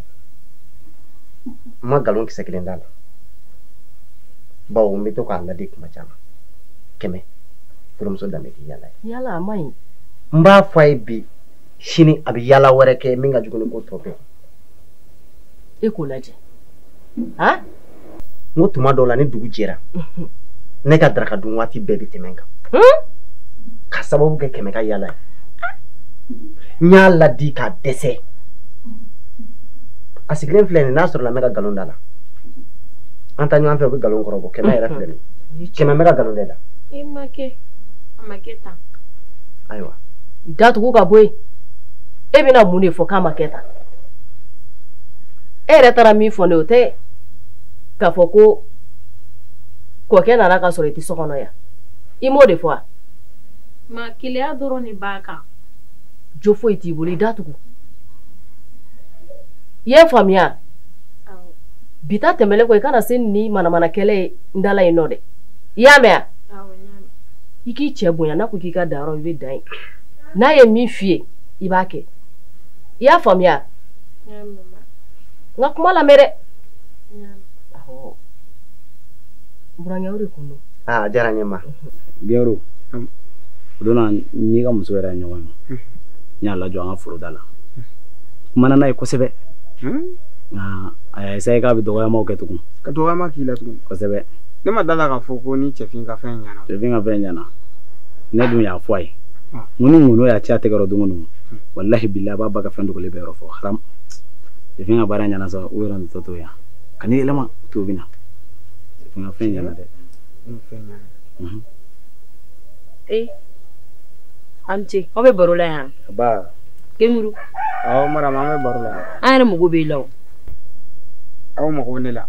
N ma nkalon kisɛ kelen d'a la. Bawo n bɛ to k'a ladi kuma caman. kɛmɛ furumuso danbe k'i yala ye. Yala a man ɲi. N b'a fɔ a ye bi sini a bɛ yala wɛrɛ kɛ min ka jugu ni ko tɔ bɛɛ. E k'o lajɛ. Han? N ko tuma dɔw la ni dugu jɛra ne ka daraka dun waati bɛɛ bɛ tɛmɛ n kan. Ka sababu kɛ kɛmɛ ka yala ye. N y'a ladi k'a dɛsɛ. A sigilen filɛ nin n'a sɔrɔ la n bɛ ka nkalon da la. An ta ɲɔgɔn fɛ u bɛ nkalon kɔrɔ bɔ kɛmɛ yɛrɛ filɛ nin. Kɛmɛ bɛ ka nkalon da la. I ma kɛ. A ma kɛ tan. Ayiwa. Datugu ka bɔ yen. E bɛna mun de fɔ k'a ma kɛ tan? E yɛrɛ taara min fɔ ne o tɛ k'a fɔ ko kɔkɛ nana ka sɔrɔ i tɛ so kɔnɔ yan. I m'o de fɔ wa? Ma keleya dɔrɔn de b'a kan. Jo foyi t'i bolo i datugu. I ye faamuya? Bi ta tɛmɛlen kɔ i kana se ni manamana kɛlɛ ye n dala yen nɔ dɛ. I y'a mɛn wa? I k'i cɛ bonya n'a ko k'i ka dan yɔrɔ i bɛ dan yen. N'a ye min f'i ye i b'a kɛ. I y'a faamuya? N ka kuma lamɛn dɛ. Burankɛ o de kun don. A diyara n ye ma. Gɛro o donna n'i ka muso yɛrɛ ye ɲɔgɔn ye n y'a lajɔ an ka foroda la kumana n'a ye kosɛbɛ nka a y'a essayer k'a bɛ dɔgɔyamaw kɛ tugun. Ka dɔgɔyama k'i la tugun. Kosɛbɛ. Ne ma dala k'a fɔ ko ni cɛfin ka fɛn ɲana. Cɛfin ka fɛn ɲana ne dun y'a fɔ a ye n ko ni ŋunu y'a ci a tɛgɛ rɔ don o don walahi bilahi a b'a ba ka fɛn dogolen bɛ yɔrɔ fɔ haram. Cɛfin ka baara ɲana sa o yɔrɔ nin tɔ to yan ka n'i yɛlɛma to bɛ na cɛfin ka fɛn ɲana dɛ. Fɛn ɲana. An ce aw bɛ baro la yan. Ba. Kemuru. Awɔ Marama an bɛ baro la. An yɛrɛ mago b'i la o. Aw mago bɛ ne la.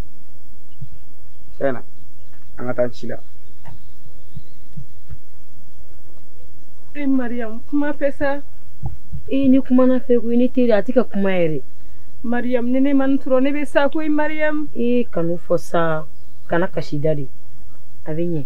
Tiɲɛna an ka taa ci la. Mariam kuma fɛ sa. Ni kumana fɛ koyi ne teri a tɛ ka kuma yɛrɛ. Mariam ni ne ma nin sɔrɔ ne bɛ sa koyi Mariam. Kanu fɔ sa kana kasi da de a bɛ ɲɛ.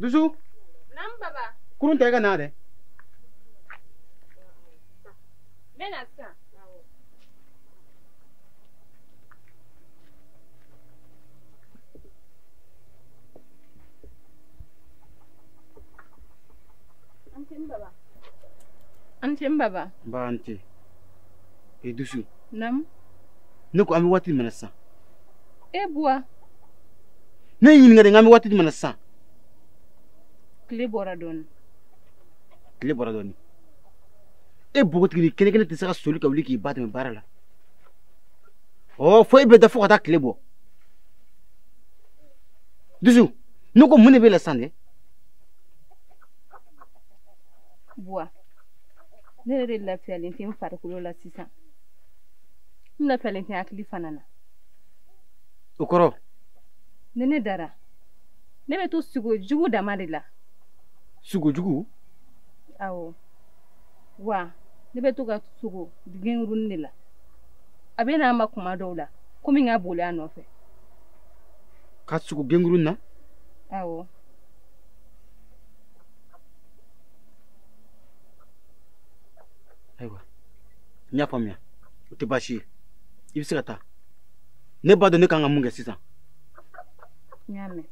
Dusu. Nam baba. Kurun tɛ ka na dɛ. Bena sa. Antin baba. Ba ante. Dusu. Nam. Ne ko an bɛ waati min na sisan. Buwa. Ne ɲininka de n k'an bɛ waati min na sisan. Tile bɔra dɔɔni. Tile bɔra dɔɔni. E bogotigini kelen kelen tɛ se ka soli ka wuli k'i ba tɛmɛ baara la. Fo e bɛ da fo ka taa tile bɔ. Dusu Ne ko mun de bɛ la sisan dɛ. Buwa, ne yɛrɛ de lafiyalen tɛ n farikolo la sisan. N lafiyalen tɛ hakili fana na. O kɔrɔ? Ni ne dara, ne bɛ to sogo jugu dama de la. Sogo jugu? Awɔ. Wa ne bɛ to ka sogo gɛngurunin de la. A bɛ n'a ma kuma dɔw la, komi n ka boli a nɔfɛ. Ka sogo gɛngurunin na? Awɔ. Ayiwa, n y'a faamuya. O tɛ baasi ye. I bɛ se ka taa. Ne b'a dɔn ne kan ka mun kɛ sisan. N y'a mɛn.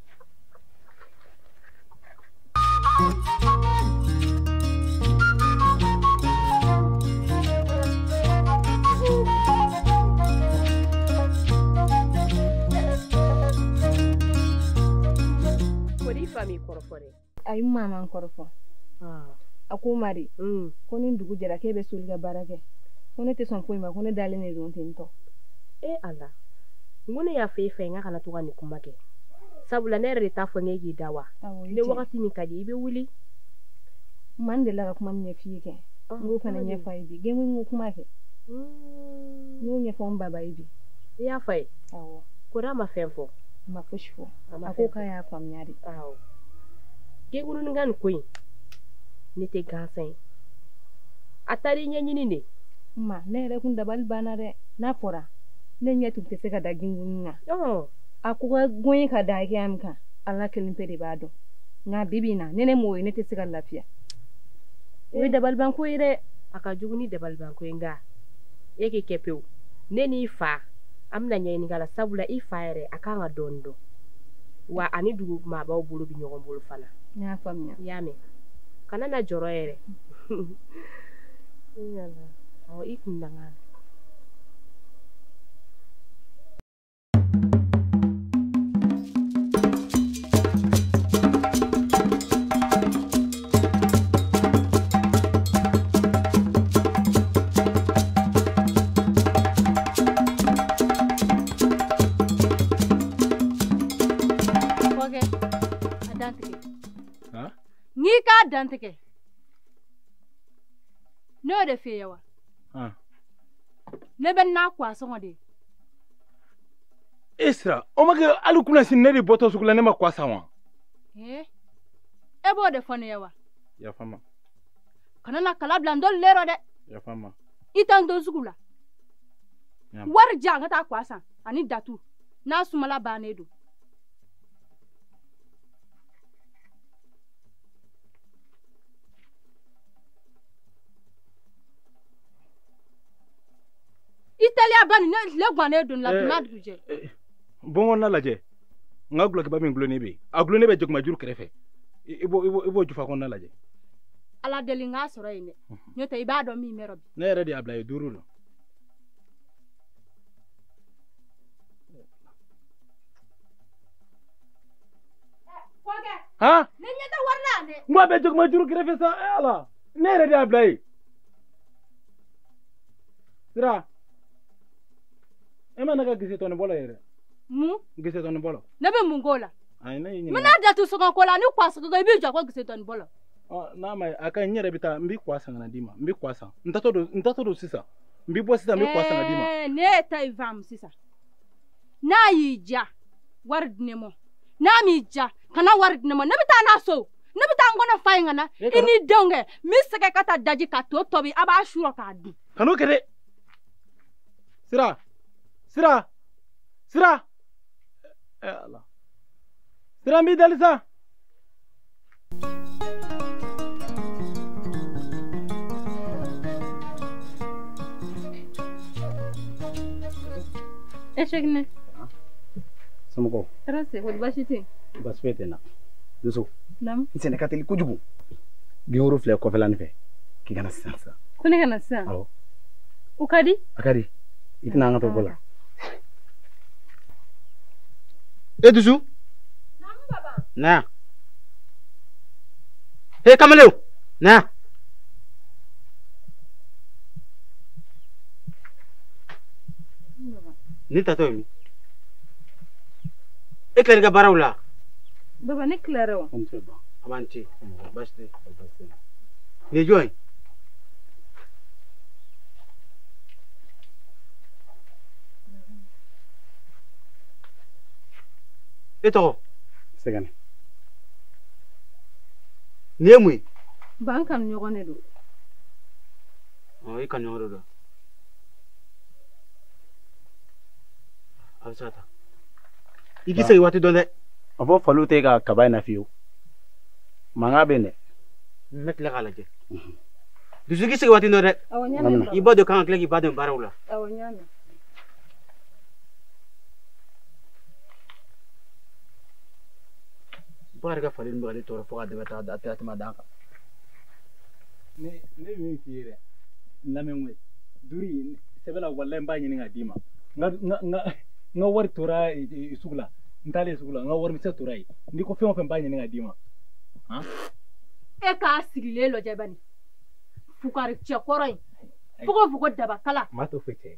Ko di fami kɔrɔfɔ dɛ. Ayi n maa ma n kɔrɔfɔ. A ko Mari, ko ni dugu jɛra k'e bɛ soli ka baara kɛ. Ko ne tɛ sɔn foyi ma, ko ne dalen de don ten tɔ. Ala. N ko ne y'a fɔ e fɛ n ka kana to ka nin kuma kɛ. Sabula ne yɛrɛ de t'a fɔ n k'i da wa. Ne wagati min ka di i bɛ wuli. Man delila ka kuma ɲɛ f'i ye kɛ. N k'o fana ɲɛfɔ a ye bi. Gɛngu n ko kuma kɛ. N y'o ɲɛfɔ n baba ye bi. I y'a fɔ a ye? Awɔ. Ko n'a ma fɛn fɔ. A ma fosi fɔ. A ko k'a y'a faamuya de. Awɔ. Gɛngurunin ka nin ko in ne tɛ gansan ye. A taara i ɲɛɲini de. Ma ne yɛrɛ kun dabali banna dɛ. N'a fɔra ne ɲɛ tun tɛ se ka da gɛngurunin na. A ko ka gɔnye ka da hakɛya min kan Ala kelen pe de b'a dɔn. Nka bi bi in na ne m'o ye ne tɛ se ka lafiya. O ye dabalibanko ye dɛ. A ka jugu ni dabalibanko ye nka e k'i kɛ pewu. Ne n'i fa an bɛna ɲɛɲini k'a la sabula i fa yɛrɛ a kan ka dɔɔnin dɔn. Wa ani dugu maabaw bolo bi ɲɔgɔn bolo fana. N y'a faamuya. I y'a mɛn. Kana na jɔrɔ yɛrɛ. I kun danga. N'i k'a dantigɛ n'o de f'e ye wa ne bɛ n'a kɔ a sɔngɔ de e sira o ma kɛ hali kunna sini ne de bɔtɔ sugu la ne ma kɔ san wa e b'o de fɔ ne ye wa yafa n ma kana na kala bila n dɔli le rɔ dɛ yafa n ma i tɛ n to sugu la wari di yan ka taa kɔ a san ani datu n'a sumala bannen don Italia bani ne le gwane don la duma duje bon on na lajɛ nga gulɔ kiba min gulɔ ne be a gulɔ ne be joguma juru kɛrɛfɛ ibo jufa ko na lajɛ ala deli nga sɔrɔ yin dɛ n'o tɛ i b'a dɔn min mɛrɛ bi ne yɛrɛ de y'a bila ye duuru la ha ne ɲɛ tɛ wari la dɛ n ko a bɛ joguma juru kɛrɛfɛ sa ala ne yɛrɛ de y'a bila ye sira e ma ne ka gese tɔni bɔlɔ yɛrɛ mun gese tɔni bɔlɔ ne bɛ mun k'o la ayi ne ɲininka n bɛna datu sɔgɔn ko la ni kwa sɔgɔ i b'i jɔ ko gese tɔni bɔlɔ n'a ma a ka n yɛrɛ bɛ taa n b'i kwa san ka na d'i ma n b'i kwa san n tatɔ don sisan n b'i bɔ sisan n b'i kwa san ka d'i ma ne ye ta i faamu sisan n'a y'i diya wari di ne ma n'a m'i diya kana wari di ne ma ne bɛ taa n'a so ne bɛ taa n kɔnɔ fa in ka na i ni denw kɛ n bɛ sɛgɛn ka taa daji ka to tobi a b'a surɔ k'a dun kan'o kɛ dɛ sira ala sira n b'i dali sa Eşekne. Somɔgɔw. Rase ko baasi tɛ. Baasi foyi tɛ n na. Dusu. Naamu. N sɛnɛ ka teli kojugu. Gɛnworo filɛ kɔfɛla nin fɛ. K'i kana sisan sisan. Ko ne kana sisan. Awɔ. O ka di. A ka di. I tɛna an ka to bɔ la. E Dusu. Naamu baba. Na yan. He Kamalew. Na yan. Ni tatɔ ye min? E tilala i ka baaraw la. Baba ne Clara. Amanti. Basta. Ne joy. Eto. Segane. Ne mui. Ban kan ɲɔgɔn ne don. I kan ɲɔgɔn don. Abisata. I k'i segin waati dɔn dɛ. A fɔ faliw tɛ ka kaba in na fiyewu. Mankan bɛ yen dɛ. Ne tila k'a lajɛ. Dusu k'i segin waati dɔn dɛ. Awɔ n y'a mɛn baba. I ba dɔ kan ka tila k'i ba dɛmɛ baaraw la. Awɔ n y'a mɛn. Ba yɛrɛ ka fali nin bɛ ka ne tɔɔrɔ fo ka dɛmɛ taa a tɛmɛ dan kan. Ne bɛ min f'i ye dɛ n lamɛn koyi duri sɛbɛn la walayi n b'a ɲini k'a d'i ma n ka wari tora sugu la n taalen sugu la n ka warimisɛn tora yen n'i ko fɛn o fɛn n b'a ɲini k'a d'i ma. E k'a sigilen lajɛ bani fukari cɛkɔrɔ in fogo dabakala. maa to foyi cɛ.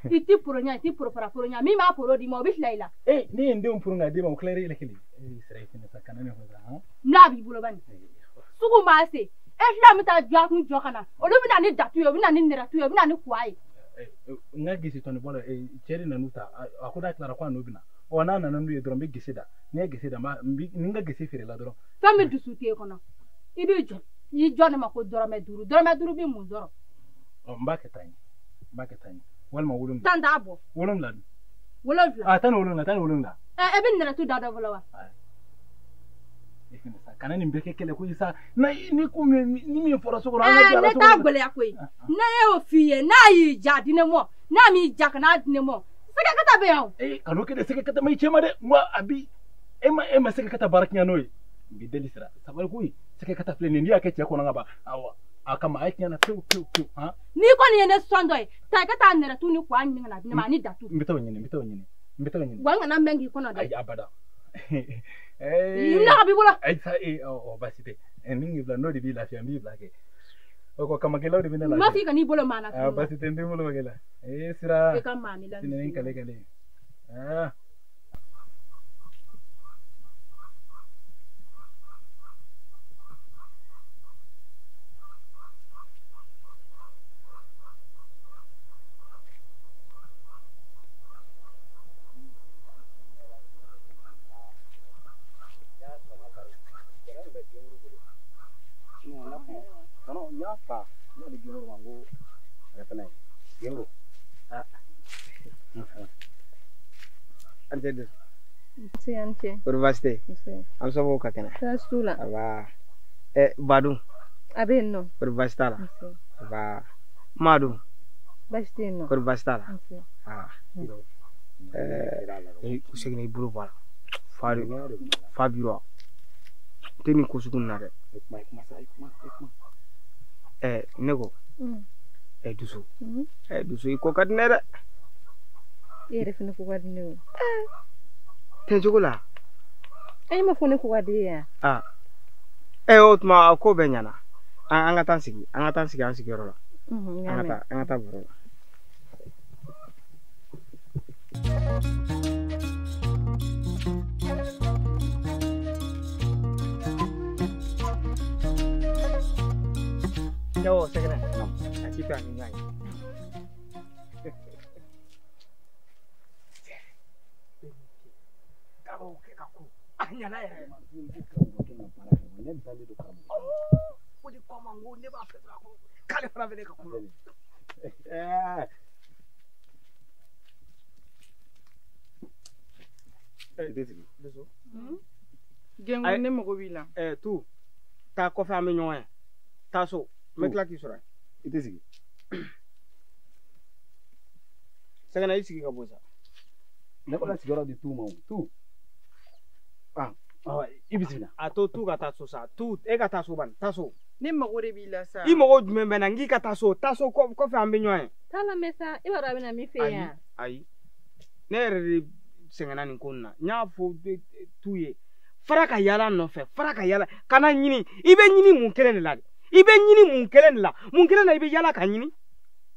I ti poronya i ti poropara poronya min b'a poro di ma o bɛ tila i la. Ne ye n denw furu k'a d'i ma o tilara e la kelen. Sira i fɛnɛ sa kana ne fɔ sa. N'a b'i bolo bani sugu maa se e fila min taa jɔ a kun jɔ ka na olu bɛ na ni datu ye o bɛ na ni nɛrɛtu ye o bɛ na ni kuwa ye. N ka gese tɔni bɔra cɛ de nan'u ta a ko n'a tilara ko a n'o bɛ na n'a nana n'u ye dɔrɔn n bɛ gese da n'i ye gese da ni n ka gese feere la dɔrɔn. Fɛn min dusu t'e kɔnɔ i b'i jɔ i jɔ ne ma ko dɔrɔmɛ duuru bɛ mun sɔrɔ. N b'a kɛ tan ye walima 7. Tan t'a bɔ. 7 dun. 7. Tan ni 7. E bɛ nɛrɛtu da dɔ fɔlɔ wa. Kana nin bɛɛ kɛ kɛlɛ ko sa ni ko ni min fɔra so kɔnɔ. Ne t'a gɛlɛya koyi ne y'o f'i ye n'a y'i ja di ne mɔ n'a m'i ja kana di ne mɔ sɛgɛkata bɛ yan. Kan'o kɛ dɛ sɛgɛkata ma i cɛ ma dɛ n ko a bi e ma sɛgɛkata baara tiɲɛ n'o ye n bɛ deli sira sabali koyi sɛgɛkata filɛ nin ye n'i y'a kɛ cɛ kɔnɔ ka ban a kama a ye tiɲɛ na pewu. N'i kɔni ye ne sɔn dɔ ye taa i ka taa nɛrɛtu ni kuwa ɲini ka na di ne ma ani datu. N bɛ taa o ɲini. Wa n kana mɛn k'i kɔnɔ dɛ. Ayi abada. N'a ka b'i bolo. Baasi tɛ min k'i bila n'o de b'i lafiya n b'i bila kɛ o ko kamakɛlaw de bɛ ne lafiya. N ma f'i ka n'i bolo maa na tuguni. Baasi tɛ n tɛ n bolo ma kɛ la sira. E ka maa mi la. Sinɛni kale. Université. An sɔgɔ ka kɛnɛ. Taasula. Aba. Badun. A bɛ yen nɔ. Université la. Aba. Madu. Baasi tɛ yen nɔ. Université la. U seginna i bolo bɔ a la. Fa biro. Tɛ nin ko sugu nin na dɛ. Ne ko. Dusu. Dusu i ko ka di ne dɛ. I yɛrɛ fana ko ka di ne o. Ten cogo la. E ma fɔ ne ko ka di ye yan. O tuma ko bɛɛ ɲɛna. An ka taa sigi an sigiyɔrɔ la. An ka taa baro la. Yo, segera. Aquí te aniñai. Kamu ke kaku. Anyala ya. Uli kwa mangu ne ba fedra ko. Kale fara vele kaku. Deso. Gengu ne mago b'i la. Tu. Ta kɔfɛ an bɛ ɲɔgɔn ye. Taa so. N bɛ tila k'i sɔrɔ I tɛ sigi. Sɛgɛnna i sigi ka bɔ sa. Ne b'a sigiyɔrɔ di tu ma o tu. I bisimila. A to tu ka taa so sa. Tu e ka taa so bani. Taa so. Ne mago de b'i la sa. I mago jumɛn bɛ na n k'i ka taa so. Taa so kɔfɛ an bɛ ɲɔgɔn ye. Taa lamɛn sa i b'a dɔn a bɛ na min fɛ yan. Ayi. Ne yɛrɛ de sɛgɛnna nin ko nin na. N y'a fɔ tu ye. Fara ka yala nɔfɛ. Fara ka yala. Kana ɲini. I bɛ ɲini mun kelen de la de. I bɛ ɲini mun kelen de la. Mun kelen na i bɛ yala ka ɲini.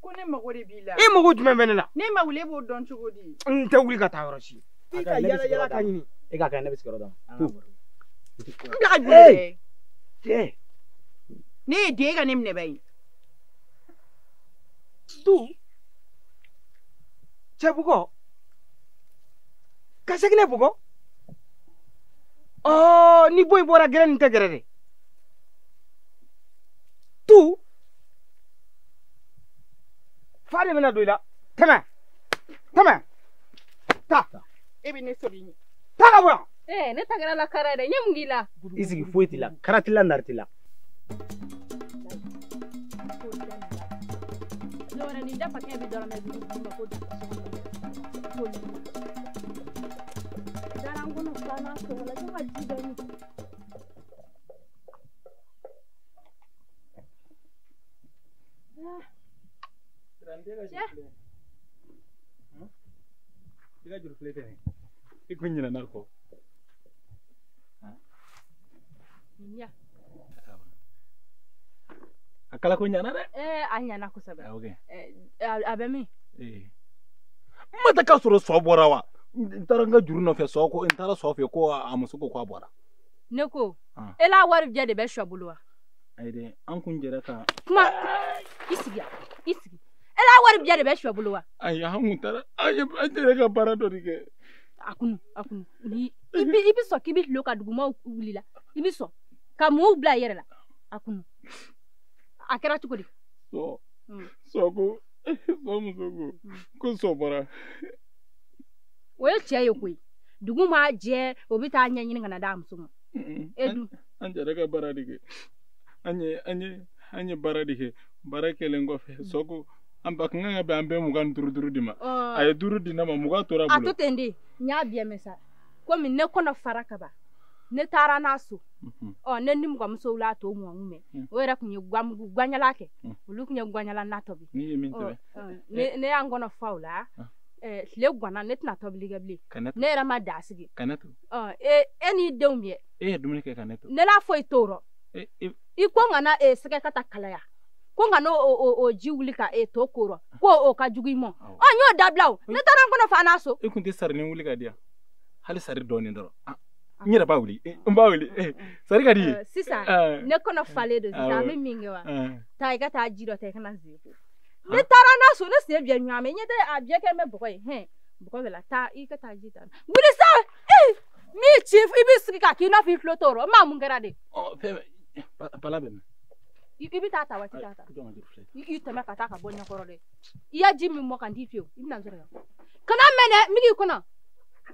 Ko ne mago de b'i la. I mago jumɛn bɛ ne la? Ne ma wuli e b'o dɔn cogo di? N tɛ wuli ka taa yɔrɔ si. I ka yala ka ɲini. e ka kan ne bisikoro da Nda jure. Ne de ga nim ne bai. Tu Cebugo Kasegine bugo Oh ni boy bora geren te gerere Tu Fare mena doila Tama Ta Ebi ne sobini. Ta ka boya ne tagara la karade nyam gila isigi foitila karatila nartila Lora ni dafa ke bi dora me bi ko da ko daran gono sana ko la jama jidani Diga juru flete ne. Ikunyina narko. nya Akala ko nyana de. anya na ko sabe Okay. abemi Mata ka soro so bora wa. Ntaranga juru no fe so ko ntara so fe ko amuso ko kwa bora. ne ko ela war je de be shobulwa Aide an kun jere ka. kuma isigi ela war je de be shobulwa Ay hamu tara. Ay jere ka parado dike. akunu ni ibi so kibi loka duguma ulila ibi so ka mu bla yere la akunu akera tukudi So. So ko. So muso ko so bora. we che yokoi duguma je obita anya nyin ngana da musumu edu An jere ka bara dike. Anye bara dike. Bara kelengo fe. So ko ambak nga be ambe mugan duru dima. Ay duru dina ma muga tora bulo. atotende nya bia mesa ko min ne kono faraka ba ne tara naso ne nim gwam so la to mu ngume we ra kunye gwam gwanyala ke ulu kunye gwanyala na tobi Ni yemin tebe. ne angono faula le gwana net na tobi ligabli Kaneto. ne ra ma dasigi Kaneto. eni dewmie Dumuni ke kaneto. ne la foi toro iko ngana seke kata kalaya ko ngano o jiwuli ka to koro ko o ka jugimo onyo dablao ne tara ngono fa naso E kunti sar ni wuli ka dia. Hali sari doni ndoro. Nyira ba wuli. Mba wuli. Sari ka di. sisa ne kono fale de sisa me mingewa ta ga ta jiro ta kana zeko ne tara naso ne se bia nwa me nyede abia ke me bokoy boko bela ta I ka ta jita buli sa mi chief ibi sika ki na fi flotoro ma mungera de Pala be. ibi tata wati tata iteme kata ka bonya korode iya jimi mo kan di fio ibna zora kana mene migi kuna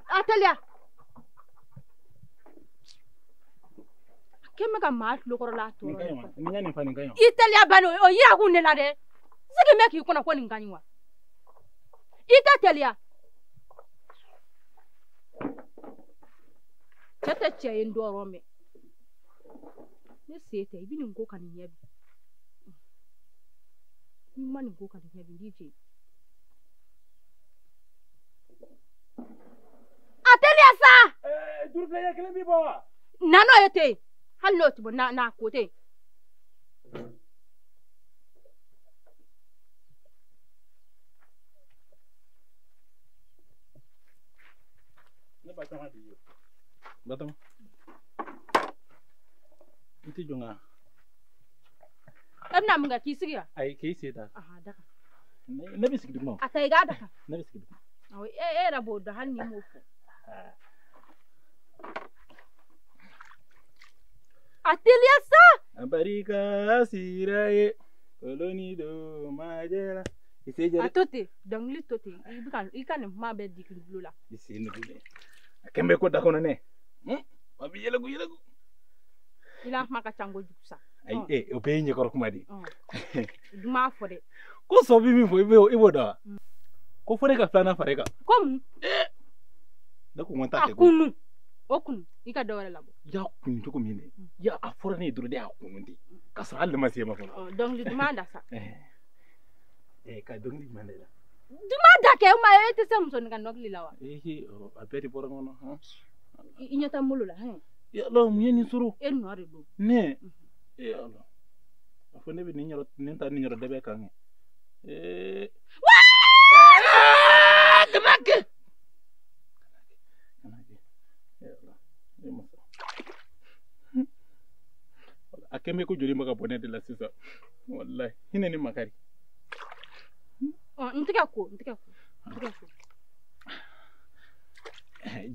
atalia keme ka mat lo korola to Ninya ni fani kanyo. italia bano o ya kunne la de sigi meki kuna ko ninganywa itatelia tete che ndoro me ne sete ibi ni ngo kan nyabi ni mani ngo kan nyabi DJ atelia sa Juru playa kele bi bo. nano yote hallo to na kote Ne ba tama di yo. Batama. Iti jonga. emna munga kisigia Ay ke seta. aha daka Ne bisik dum no. ataiga daka Ne bisik dum. awi rabo da hanni mo ko atelia sa Abarika siraye. Koloni do majera. Ise jere. atote dongli tote ikan ma be diklula Ise no dile. Kembe ko da kono ne. Babi yele gu. ila maka chango juksa Ay o pe nyi ko kuma di. duma fode Ko so bi mi fo ibo da. Ko fore ka plana fareka. kom Da ko wonta te go. akunu okunu ika dawala labo Ya kun to ko mine. Ya afora ne duro de akunu ndi. Kasa halle ma se ma fo. dongli duma da sa Ka dongli mandela. duma da ke ma ete sam son kan nokli lawa A peti por ngono, ha? inyata mulula Ya lo mu yeni suru. no are do Ne. Ya lo. Afo ne bi ni nyoro nenta ni nyoro debe kan. Kanake. a kɛmɛ ko joli ma ka bɔ ne de la sisan wallahi hinɛ ni makari n tɛgɛ ko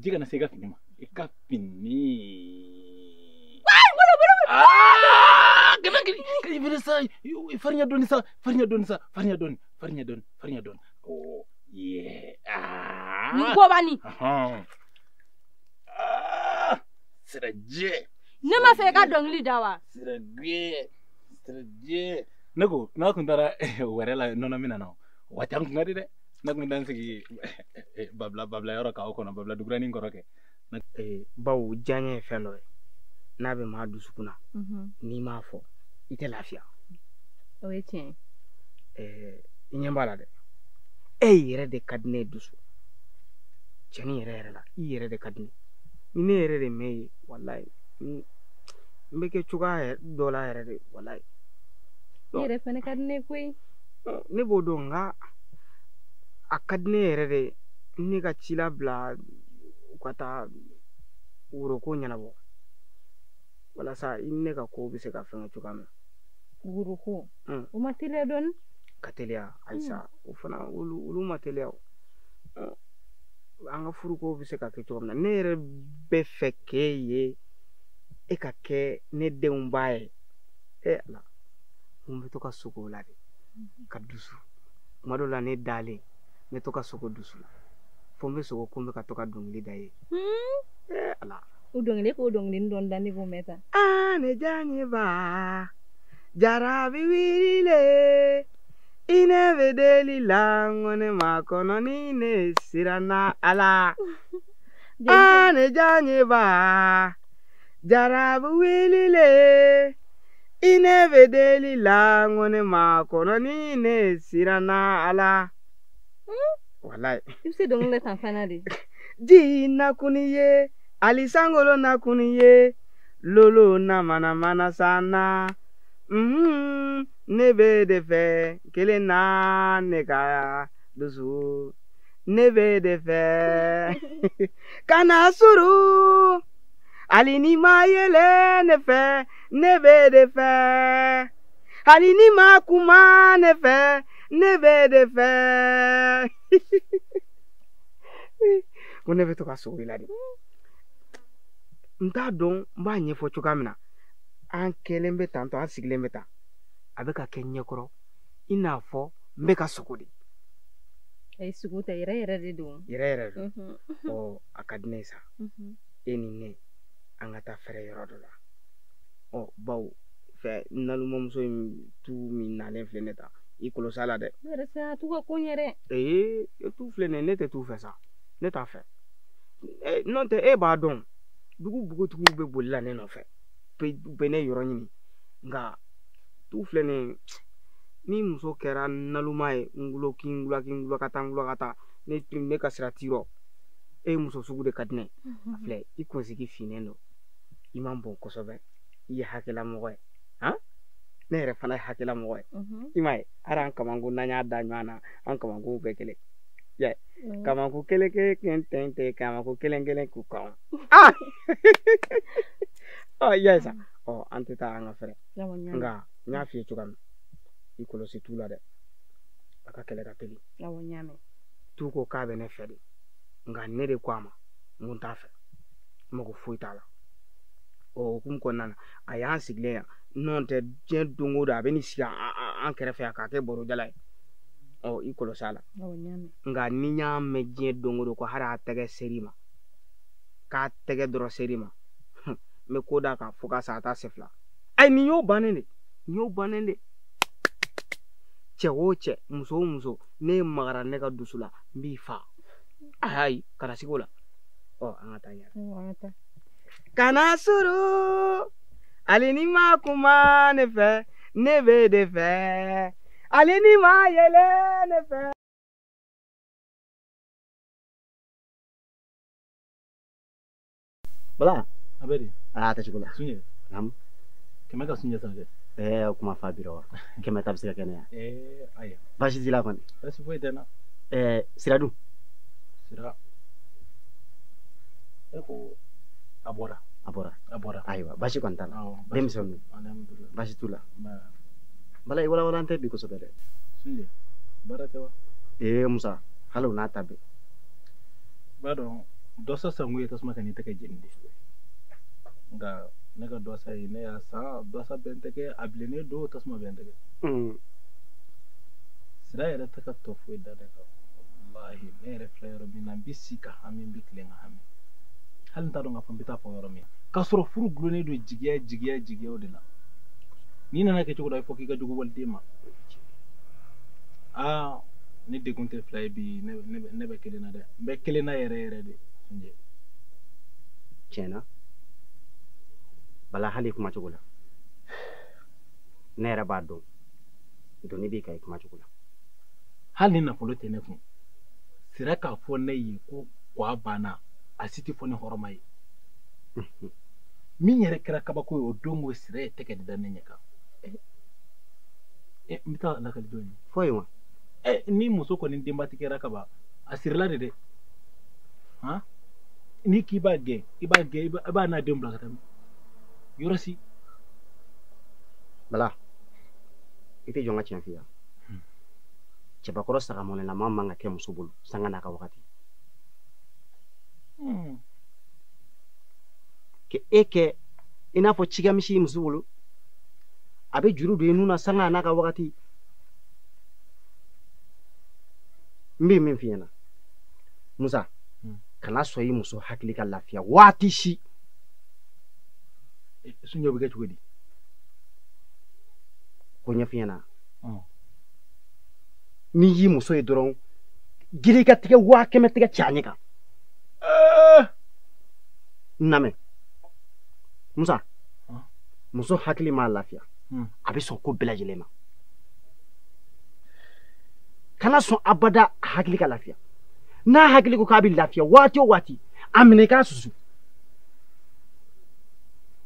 ji kana se ka fini ma i ka fini k'i bɛ sa farinya dɔɔni sa farinya dɔɔni oh yeah ni ko bani sira jɛ ne ma fɛ ka dɔnkili da wa sira jɛ ne ko n'a kun taara wɛrɛ la nɔnɔ min na waati an kun ka di dɛ ne kun bɛ n sigi babila yɔrɔ k'aw kɔnɔ babila duguranin kɔrɔ kɛ bawo diyaɲɛ ye fɛn dɔ ye n'a bɛ maa dusukun na n'i m'a fɔ i tɛ lafiya o ye tiɲɛ i ɲɛ b'a la dɛ e yɛrɛ de ka di ne dusu cɛni yɛrɛ la i yɛrɛ de ka di ne ni ne yɛrɛ de mɛn ye walayi n bɛ kɛ cogoya dɔ la yɛrɛ de walayi i yɛrɛ fɛnɛ ka di ne koyi ne b'o dɔn nka a ka di ne yɛrɛ de ne ka ci labila u ka taa woroko ɲɛnabɔ walasa i ne ka ko bɛ se ka fɛngɛ cogoya min na woroko o ma teliya dɔɔni ka teliya ayisa o fana olu ma teliya o an ka furuko bɛ se ka kɛ cogo min na ne yɛrɛ bɛ fɛ k'e ye e ka kɛ ne denw ba ye ala mun bɛ to ka sogo la de ka dusu tuma dɔw la ne dalen n bɛ to ka sogo dusu la fo n bɛ sogo ko n bɛ ka to ka dɔnkili da ye ala o dɔnkili k'o dɔnkili dɔn da ne b'o mɛn ta ne janye ba jarabi wirile i ne bɛ deli la n ko ne ma kɔnɔ ni ne siranna ala ne janye ba jarabi wirile i ne bɛ deli la n ko ne ma kɔnɔ ni ne siranna ala walayi i bɛ se dɔnkili tan fana de ji nakuni ye alisangolo nakuni ye lolo na mana sana ne bɛ de fɛ kelen na ne ka dusu ne bɛ de fɛ kana suru hali ni ma yɛlɛ ne fɛ ne bɛ de fɛ hali ni ma kuma ne fɛ ne bɛ de fɛ ko ne bɛ to ka sogo la de n t'a dɔn n b'a ɲɛfɔ cogoya min na an kɛlen bɛ tan tɔ an sigilen bɛ tan a bɛ ka kɛ ɲɛkɔrɔ i n'a fɔ n bɛ ka sogo de a ye sogo ta yɛrɛ de don yɛrɛ don a ka di ne ye sa e ni ne an ka taa fɛrɛ yɔrɔ dɔ la bawo fɛ nalumɔmuso in tu min nalen filɛ ne ta i kɔlɔsi a la dɛ ne yɛrɛ fɛ a t'u ka ko ɲɛ dɛ e tu filɛ nin ne tɛ t'u fɛ sa ne t'a fɛ n'o tɛ e b'a dɔn dugu bogotigiw bɛ boli la ne nɔfɛ bɛ ne yɔrɔ ɲini nka tu filɛ nin ni muso kɛra naluma ye k'i ngula ka taa ne ka sira t'i rɔ e ye muso sugu de ka di ne a filɛ i kunsigi finnen don i man bon kosɛbɛ i ye hakɛlamɔgɔ ye ne yɛrɛ fana ye hakɛlamɔgɔ ye i m'a ye hali an kamanko n'an y'a da ɲɔgɔn na an kamankow bɛɛ kelen kamanko kelen tɛ kamanko kelen k'u kan yasa an tɛ taa an ka fɛrɛ nka n y'a f'i ye cogoya min i kɔlɔsi t'u la dɛ a ka kɛlɛ ka teli tu ko k'a bɛ ne fɛ de nka ne de ko a ma n ko n t'a fɛ mago foyi t'a la o hukumu kɔnɔna na a y'an sigilen yan n'o tɛ diɲɛ don o don a bɛ ni sigi an kɛrɛfɛ yan k'a kɛ barodala ye i kɔlɔsi a la nka ni n y'a mɛn diɲɛ don o don ko hali a tɛgɛ ser'i ma k'a tɛgɛ dɔrɔn ser'i ma n bɛ ko d'a kan fo ka sa a t'a se fila ayi nin y'o bannen de cɛ o cɛ muso o muso ne magara ne ka dusu la n b'i fa ayi kana sigi o la an ka taa ɲɛ kana suru hali ni ma kuma ne fɛ ne bɛ de fɛ hali ni ma yɛlɛ ne fɛ bala a bɛ di tɛ cogo la sunjɛ kɛmɛ ka sunjɛ san dɛ o kuma fa bi wa kɛmɛ ta bɛ se ka kɛnɛ yan ayi baasi t'i la kɔni baasi foyi tɛ n na sira dun sira e ko a bɔra abora aywa basi kɔni t'a la denmisɛnninw basi t'u la bala i walawalan tɛ bi kosɛbɛ dɛ baara tɛ wa Musa hali u n'a ta bɛɛ b'a dɔn dɔ sa sango ye tasuma ka n'i tɛgɛ jeni de nka ne ka dɔ sa ye ne y'a san dɔ sa bɛn tɛgɛ a bilennen don tasuma bɛn tɛgɛ sira yɛrɛ tɛ ka tɔ foyi da ne kan wallahi ne yɛrɛ filɛ yɔrɔ min na n bɛ si ka hami n bɛ tilen ka hami hali n t'a dɔn k'a fɔ n bɛ taa fɔ yɔrɔ min k'a sɔrɔ furu gulonnen don jigiya o de la n'i nana kɛ cogo dɔ i fɔ k'i ka jugu waliden ma ni degun tɛ fila ye bi ne bɛ kelen na dɛ n bɛ kelen na yɛrɛ de Sunjɛ tiɲɛna bala hali kuma cogo la ne yɛrɛ b'a dɔn doni b'i ka i kuma cogo la hali ni nafolo tɛ ne kun sira k'a fɔ ne ye ko kwa banna a si tɛ fɔ ni hɔrɔma ye min yɛrɛ kɛra kabako ye o don o sira ye tɛgɛ da ne ɲɛ kan n bɛ taa lakali dɔn ye fɔ ye wa ni muso kɔni denbatigi kɛra kaba a sirila de dɛ ni k'i b'a gɛn i b'a n'a denw bila ka taa yɔrɔ si bala i tɛ jɔn ka tiɲɛ f'i ye cɛbakɔrɔ sagamɔnɛlama man ka kɛ muso bolo sanga n'a ka wagati e kɛ i n'a fɔ cigamisi muso bolo a bɛ juru don i nun na sanga n'a ka wagati n bɛ min f'i ɲɛna Musa kana sɔn i muso hakili ka lafiya waati si Sunjɛ bɛ kɛ cogo di ko ɲɛf'i ɲɛna n'i y'i muso ye dɔrɔn giri ka tigɛ 100 tigɛ cɛ a ɲɛ kan n lamɛn Musa muso hakili m'a lafiya a bɛ sɔn ko bɛɛ lajɛlen ma kana sɔn abada a hakili ka lafiya n'a hakili ko k'a bɛ lafiya waati o waati a minɛ k'a susu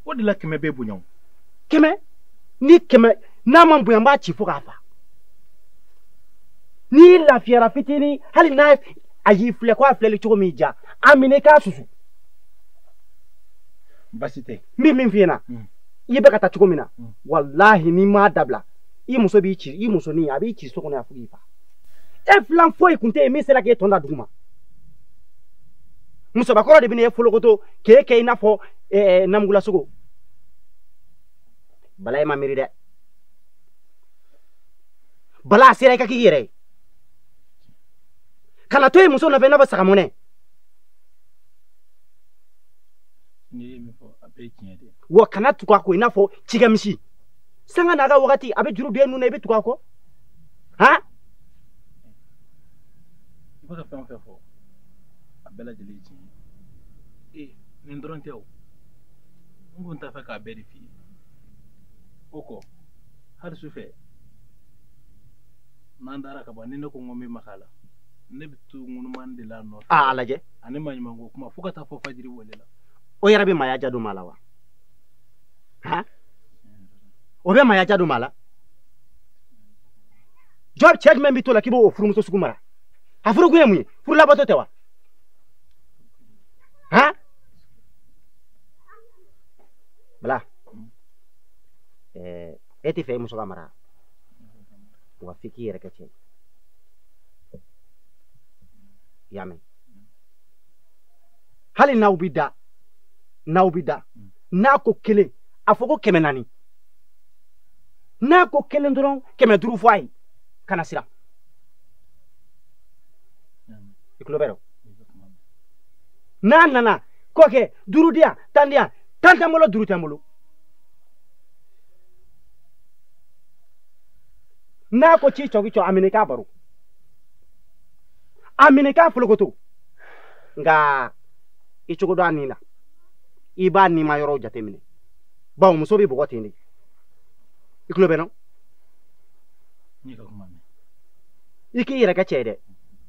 o de la 100 bɛ bonya 100 ni 100 n'a ma bonya n b'a ci fo k'a fa n'i lafiyara fitinin hali n'a a y'i filɛ ko a filɛli cogo min ja a minɛ k'a susu basi tɛ n bɛ min f'i ɲɛna i bɛ ka taa cogo min na walahi n'i m'a dabila i muso b'i ci i musonin a b'i ci so kɔnɔ yan fo k'i fa e filan foyi kun tɛ yen min sera k'e tɔn da dugu ma musobakɔrɔ de bɛ n'e folokoto k'e kɛ i n'a fɔ namugulasogo bala e ma miiri dɛ bala a sera i ka k'i yɛrɛ ye kana to yen muso nɔfɛ i n'a fɔ sagamɔnɛ wa kana tugu a kɔ i n'a fɔ cigamisi sanga n'a ka wagati a bɛ juru don e nun na i bɛ tugu a kɔ han i bɛ ka fɛn o fɛn fɔ a bɛɛ lajɛlen ye tiɲɛ ye nin dɔrɔn tɛ o n kun t'a fɛ k'a bɛɛ de f'i ye o kɔ hali su fɛ n'an dara ka ban ni ne ko n ko n bɛ maka la ne bɛ to ŋunumani de la nɔfɛ a lajɛ ani maɲumanko kuma fo ka taa fɔ fajiri wele la o yɛrɛ bɛ maaya ja don maa la wa han o bɛ maaya ja don maa la jɔn cɛ jumɛn b'i to la k'i b'o furumuso sugu mara a furu kun ye mun ye furu labato tɛ wa han bala e tɛ fɛ i muso ka mara wa f'i k'i yɛrɛ kɛ cɛ i y'a mɛn hali n'aw bɛ da n'a ko 1 a fɔ ko 400 n'a ko 1 dɔrɔn 500 fɔ a ye kana siran i tulo bɛ dɛ n'a nana ko kɛ 5 di yan 10 di yan 10 tɛ n bolo 5 tɛ n bolo n'a ko ci cɔki a minɛ k'a baro a minɛ k'a folokoto nka i cogo dɔn a nin na i b'a nima yɔrɔw jateminɛ bawo muso bɛ bɔgɔ ten de i tulo bɛ dɔn i k'i yɛrɛ kɛ cɛ ye dɛ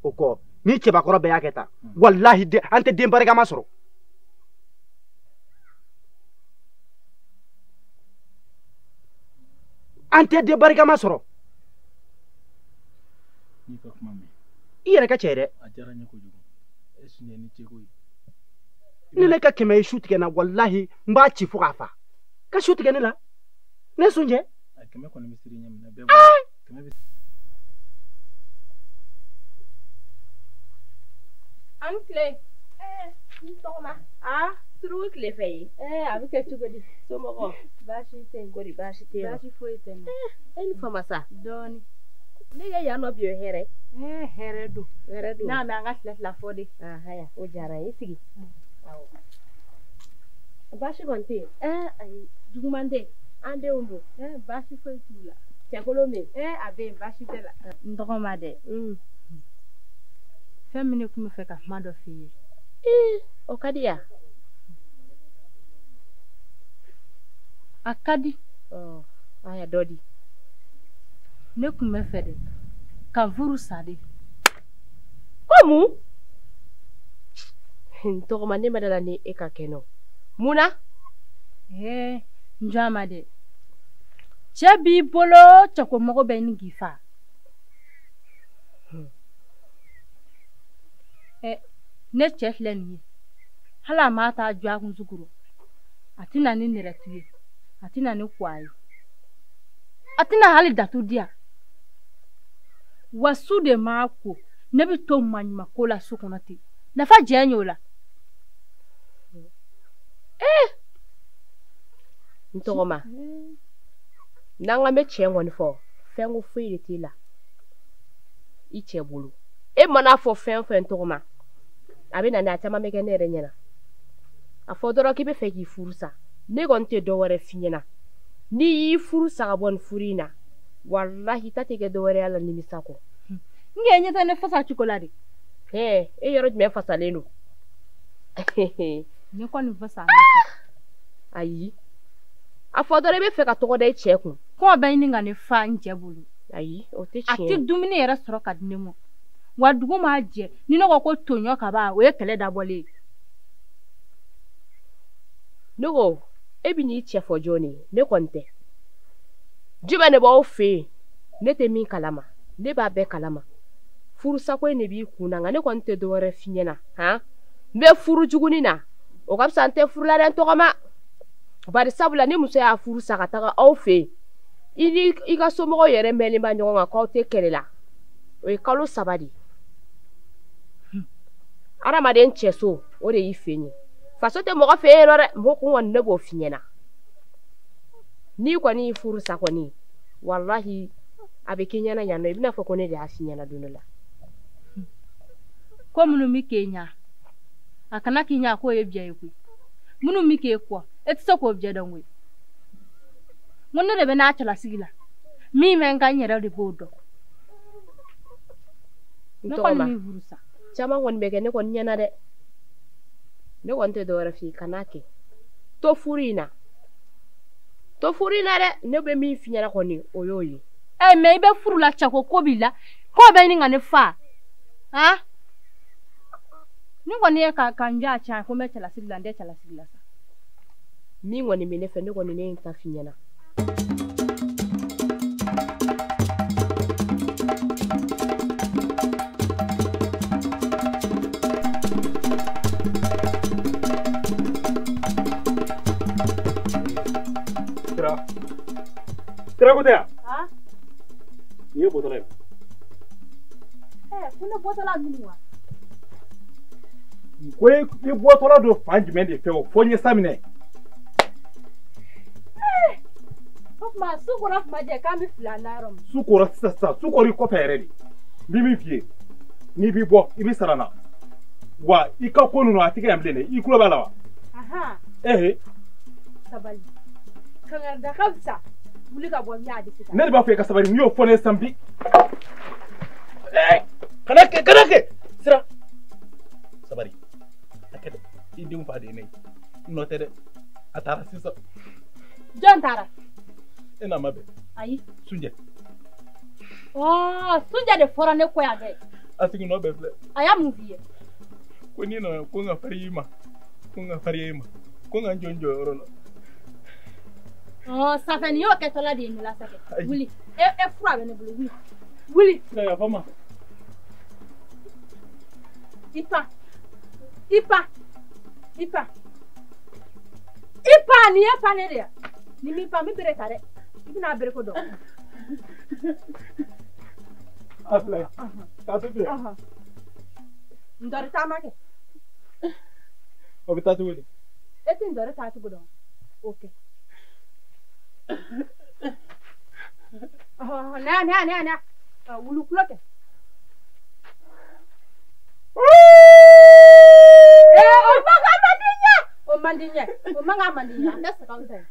o kɔ ni cɛbakɔrɔ bɛɛ y'a kɛ tan walahi an tɛ den barikama sɔrɔ an tɛ den barikama sɔrɔ i yɛrɛ kɛ cɛ ye dɛ ni ne ka kɛmɛ su tigɛ na wallahi n b'a ci fo k'a fa ka su tigɛ ne la ne sunjɛ kɛmɛ kɔni bɛ siri ɲɛ minɛ bɛɛ kɛmɛ bɛ an tile n tɔgɔma turu tile fɛ ye a bɛ kɛ cogo di somɔgɔ baasi tɛ yen kɔni baasi tɛ yen baasi foyi tɛ n na e ni fama sa dɔɔni ne ye yan nɔ bi o hɛrɛ hɛrɛ don n'a mɛ an ka fila fɔ de haya o diyara n ye sigi baasi kɔni tɛ yen ayi juguman tɛ an denw don baasi foyi t'u la cɛkolon bɛ yen a bɛ yen baasi tɛ la n tɔgɔma dɛ fɛn min ne tun bɛ fɛ ka kuma dɔ f'i ye o ka di yan a ka di aya dɔ di ne tun bɛ fɛ de ka furu sa de ko mun n tɔgɔma ne ma dala ni e ka kɛ nɔ mun na n jɔ ma dɛ cɛ b'i bolo cɛkomɔgɔ bɛ ni k'i fa ne cɛ filɛ nin ye hali a ma taa jɔ a kun sukuru a tɛna ni nɛrɛtu ye a tɛna ni kwa ye a tɛna hali datu di yan wa su de m'a ko ne bɛ to maɲuman ko la so kɔnɔ ten nafa jɛ n y'o la n tɔgɔma n'an ka bɛ cɛ kɔni fɔ fɛn ko foyi de t'i la i cɛ bolo e mana fɔ fɛn fɛn tɔgɔma a bɛ na ni a caman bɛ kɛ ne yɛrɛ ɲɛna a fɔ dɔrɔn k'i bɛ fɛ k'i furu sa ne kɔni tɛ dɔ wɛrɛ f'i ɲɛna n'i y'i furu sa ka bɔ nin furu in na wallahi ta tɛ kɛ dɔ wɛrɛ y'a la nimisa kɔ n kɛ ɲɛ tɛ ne fasa cogo la de e yɔrɔ jumɛn fasalen don ne kɔni fasa ayi a fɔ dɔrɔn i bɛ fɛ ka tɔgɔ da i cɛ kun kɔn bɛ ɲini ka ne fa n cɛ bolo ayi o tɛ tiɲɛ a tɛ dumuni yɛrɛ sɔrɔ ka di ne ma wa dugu m'a jɛ ni ne ko toɲɔ ka ban o ye kɛlɛ dabɔlen ne ko e bɛ n'i cɛ fɔ jɔn ye ne kɔni tɛ jumɛn de b'aw fɛ yen ne tɛ min kalama ne b'a bɛɛ kalama furusako in de b'i kun na nka ne kɔni tɛ dɔ wɛrɛ f'i ɲɛna n bɛ furu juguni na o ka fisa n tɛ furu la dɛ n tɔgɔma bari sabula ni muso y'a furu sa ka taga aw fɛ yen i ni i ka somɔgɔw yɛrɛ mɛnlen ba ɲɔgɔn kan k'aw tɛ kɛlɛ la o ye kalo 3 de adamaden cɛso o de y'i fɛ yen faso tɛ mɔgɔ fɛ yen nɔ dɛ mɔgɔ kun kɔni ne b'o f'i ɲɛna n'i kɔni y'i furu sa kɔni wallahi a bɛ k'i ɲɛna yan nɔ i bɛna fɔ ko ne de y'a f'i ɲɛna don dɔ la ko minnu bɛ k'e ɲɛ a kana k'i ɲɛ k'o ye biɲɛ ye koyi minnu bɛ k'e kɔ e tɛ se k'o biɲɛ dɔn koyi n ko ne de bɛ n'a cɛlasigi la min bɛ n ka n yɛrɛ de b'o dɔn ne kɔni b'i furu sa caman kɔni bɛ kɛ ne kɔni ɲɛna dɛ ne kɔni tɛ dɔwɛrɛ f'i ye kan'a kɛ to furu in na dɛ ne bɛ min f'i ɲɛna kɔni o y'o ye mɛ i bɛ furu la cɛ ko b'i la ko bɛ ɲini ka ne fa ni kɔni ye ka n jɔ a can ko n bɛ cɛlasigi la n tɛ cɛlasigi la sa min kɔni bɛ ne fɛ ne kɔni ne ye n ta f'i ɲɛna Sira ko tɛ yan nin ye bɔtɔla ye ko ne bɔtɔla ninnu wa ko i bɔtɔla don fan jumɛn de fɛ o fo n ye sa minɛ o tuma su kɔrɔ tuma jɛ k'an bɛ fili an na yɔrɔ min su kɔrɔ sisan su kɔrɔ i kɔfɛ yɛrɛ de n bɛ min f'i ye n'i b'i bɔ i bɛ sara n na wa i ka ko ninnu a tɛ kɛ yan bilen dɛ i tulo b'a la wa sabali kangarida ka fisa wuli ka bɔ n y'a di sisan ne de b'a fɔ i ka sabali n'i y'o fɔ ne ye sisan bi kana kɛ sira sabali a kɛ dɛ i denw fa de ye ne ye nɔ tɛ dɛ a taara sisan jɔn taara e n'a ma bɛn ayi Sunjɛ Sunjɛ de fɔra ne kɔ yan dɛ a sigi nɔ bɛɛ filɛ a y'a mun f'i ye ko n'i nana ko n ka fari i ma ko n ka fari i ma ko n ka n jɔ n jɔyɔrɔ la Safɛ nin y'o kɛtɔla de ye ne la Safɛ wuli e fura bɛ ne bolo wuli sira yafa n ma i pan Ipa ni ye fa ne de ya ni mi pa mi bere ta dɛ I bɛna bere ko dɔn Afla ta to bi ndɔri taama kɛ o bɛ taa cogo di e tɛ ndɔri taa cogo dɔn ok na wulu kulo kɛ o mandinya o manga mandinya nda saka utai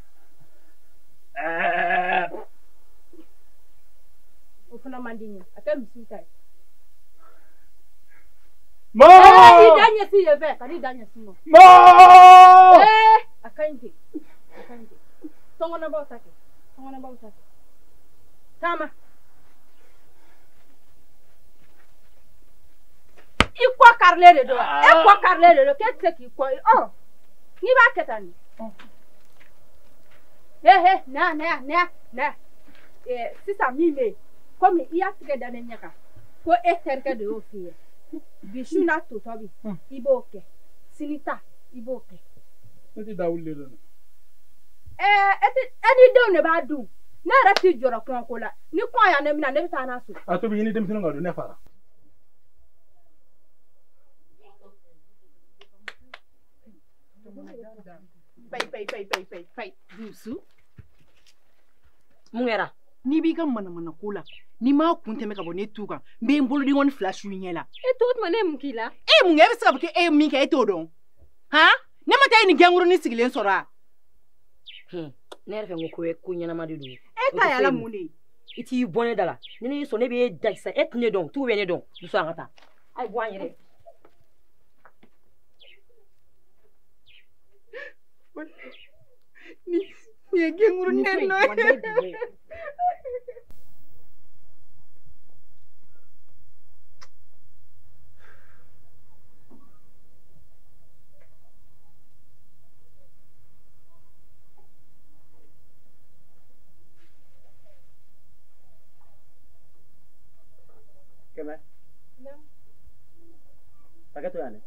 o funa mandinya aka msutai ma danya si yeve kali danya simo ma akainte tongona ba utake tama ikwa karle de do kete ki kwa ni ba ketani na sisa mime comme iya tige dane nyaka ko eterke de ofie bishu na to tobi iboke sinita iboke eti dawulle do eni do ne ba du na rati joro kon ko la ni kwa ya ne mina ne ta na so ato bi ni dem sino ngado ne fara Pai. Dusu. Mungera. Ni bi ka mana kula. Ni ma kunte me ka bo ne tuka. Mbe mbolo di ngon flash nyela. E tout mané mukila. Munge be saka ke mi ka eto don. Ha? Ne mata ni ganguru ni sigilen sora. Ne refe ngoko e kunya na madidu. E ta yala mune. Iti bonne dala. Ni so ne be daksa et ne don, tu be ne don. Du so ngata. Ai gwa nyere. Ni ganguru ne no. Keme? Pakai tu ane?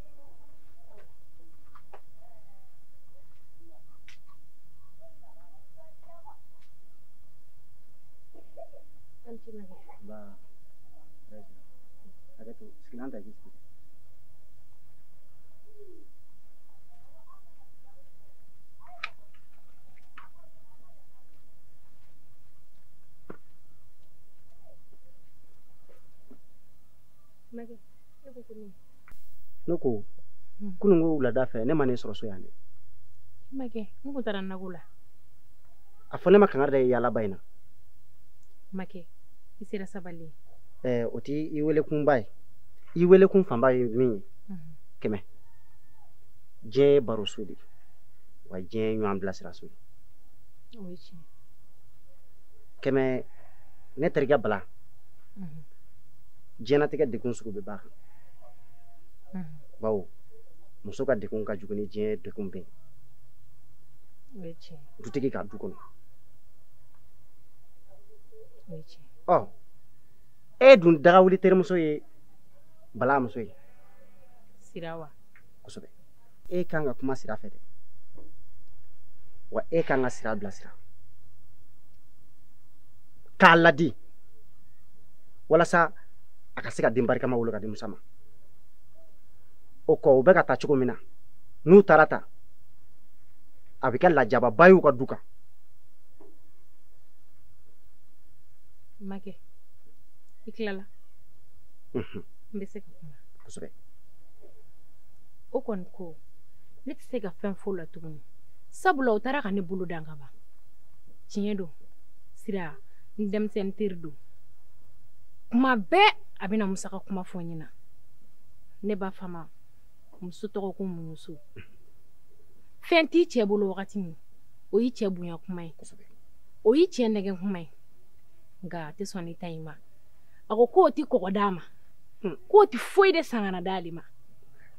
Ba, pakai tu sekian tak gitu. Noko kunungo wulada fɛ ne ma ne sɔrɔ so yan dɛ Make nko tara nagula a fɔ ne ma kangari da ye yalaba in na Make I sera sabali o ti I wele kun ba ye I wele kun fanba ye min ye kɛmɛ diɲɛ baro so de wa diɲɛ ɲɔgɔn bilasira so Oui kɛmɛ ne terikɛ Bala diɲɛnatigɛ dekun sugu bɛ b'a kan bawo muso ka dekun ka jugu ni diɲɛ dekun bɛɛ dutigi ka du kɔnɔ e dun daga wuli terimuso ye Bala muso ye Sirawa kosɛbɛ e kan ka kuma sira fɛ dɛ wa e kan ka sira bilasira k'a ladi walasa a ka se ka den barikama wolo ka di musa ma o kɔ u bɛ ka taa cogo min na n'u taara ta a bɛ kɛ lajababa ye u ka du kan Make I tilala n bɛ se ka kuma kosɛbɛ o kɔni ko ne tɛ se ka fɛn fo la tuguni sabula o taara ka ne bolo dan ka ban tiɲɛ don Sira n denmisɛnnin teri don kuma bɛɛ a bɛna Musa ka kuma fɔ n ɲɛna ne b'a fama muso tɔgɔ ko Munuso fɛn t'i cɛ bolo wagati min o y'i cɛ bonya kuma ye o y'i cɛ nɛgɛ kuma ye nka a tɛ sɔn ne ta in ma a ko k'o tɛ kɔgɔ d'a ma k'o tɛ foyi de san ka na d'ale ma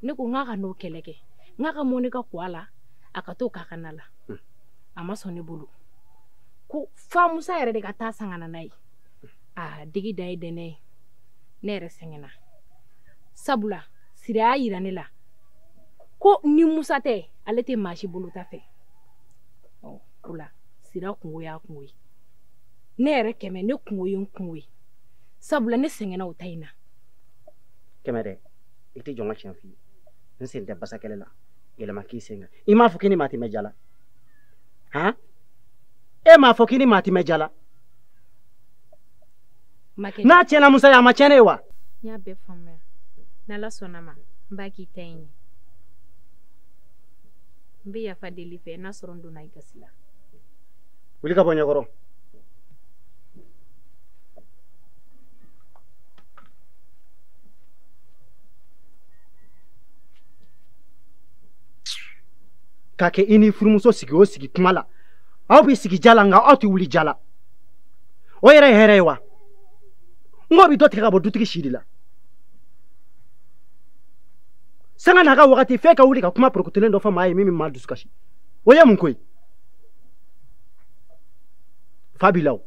ne ko n k'a ka n'o kɛlɛ kɛ n k'a ka mɔni ka kɔ a la a ka t'o k'a ka na la a ma sɔn ne bolo ko fa Musa yɛrɛ de ka taa san ka na n'a ye digi da ye dɛnɛ ye ne yɛrɛ sɛgɛnna sabula Sira y'a yira ne la ko ni Musa tɛ ale tɛ maa si bolo ta fɛ o la sira kungo y'a kungo ye ne yɛrɛ kɛmɛ ne kungo ye n kungo ye sabula ne sɛgɛnna o ta in na kɛmɛ dɛ i tɛ jɔn ka tiɲɛ f'i ye n sen tɛ basa kɛlɛ la yɛlɛma k'i sen kan i m'a fɔ k'i ni maa tɛmɛ jala han e m'a fɔ k'i ni maa tɛmɛ jala n'a tiɲɛna musa ye a ma tiɲɛ ne ye wa n y'a bɛɛ faamuya n'ala sɔnna ma n b'a k'i ta in ye n bɛ yafa deli fɛ n'a sɔrɔ n donna i gasi la wuli ka bɔ ɲɛkɔrɔ k'a kɛ i ni furumuso sigi o sigi kuma la aw bɛ sigi jala nka aw tɛ wuli jala o yɛrɛ ye hɛrɛ ye wa n ko bɛ dɔ tigɛ ka bɔ dutigi si de la sanga n'a ka wagati f'e ka wuli ka kuma porokotolen dɔ fɔ maa ye min bɛ maa dusu kasi o ye mun ko ye fa b'i la o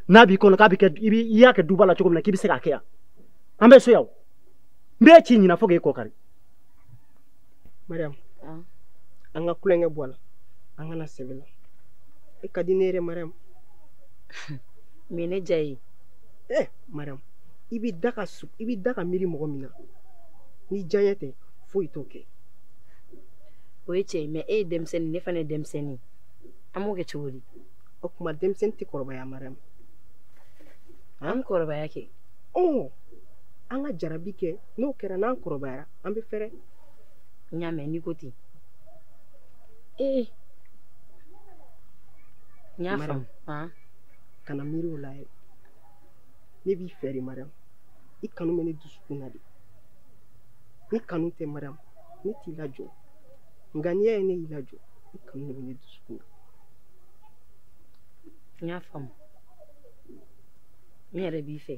n'a b'i kɔnɔ k'a bɛ kɛ i y'a kɛ duba la cogo min na k'i bɛ se k'a kɛ yan an bɛ so yan o n b'e ci ɲina fo k'e kɔ kari Mariam an ka kulonkɛ bɔ a la an kana sɛbɛ la e ka di ne yɛrɛ Mariam mais ne ja ye Mariam i bɛ da ka miiri mɔgɔ min na ni diyaɲɛ tɛ foyi t'o kɛ o ye cɛ ye mais e ye denmisɛnnin ne fana ye denmisɛnnin an b'o kɛ cogo di o tuma denmisɛnnin tɛ kɔrɔbaya Mariam an bɛ kɔrɔbaya kɛ an ka jarabi kɛ n'o kɛra n'an kɔrɔbayara an bɛ fɛrɛ n y'a mɛn n'i ko ten n y'a faamu kana miiri o la yɛrɛ ne b'i fɛ de Mariam i kanu bɛ ne dusukun na de ni kanu tɛ Mariam ne t'i lajɔ nka n'i y'a ye ne y'i lajɔ i kanu de bɛ ne dusukun na n y'a faamu n yɛrɛ b'i fɛ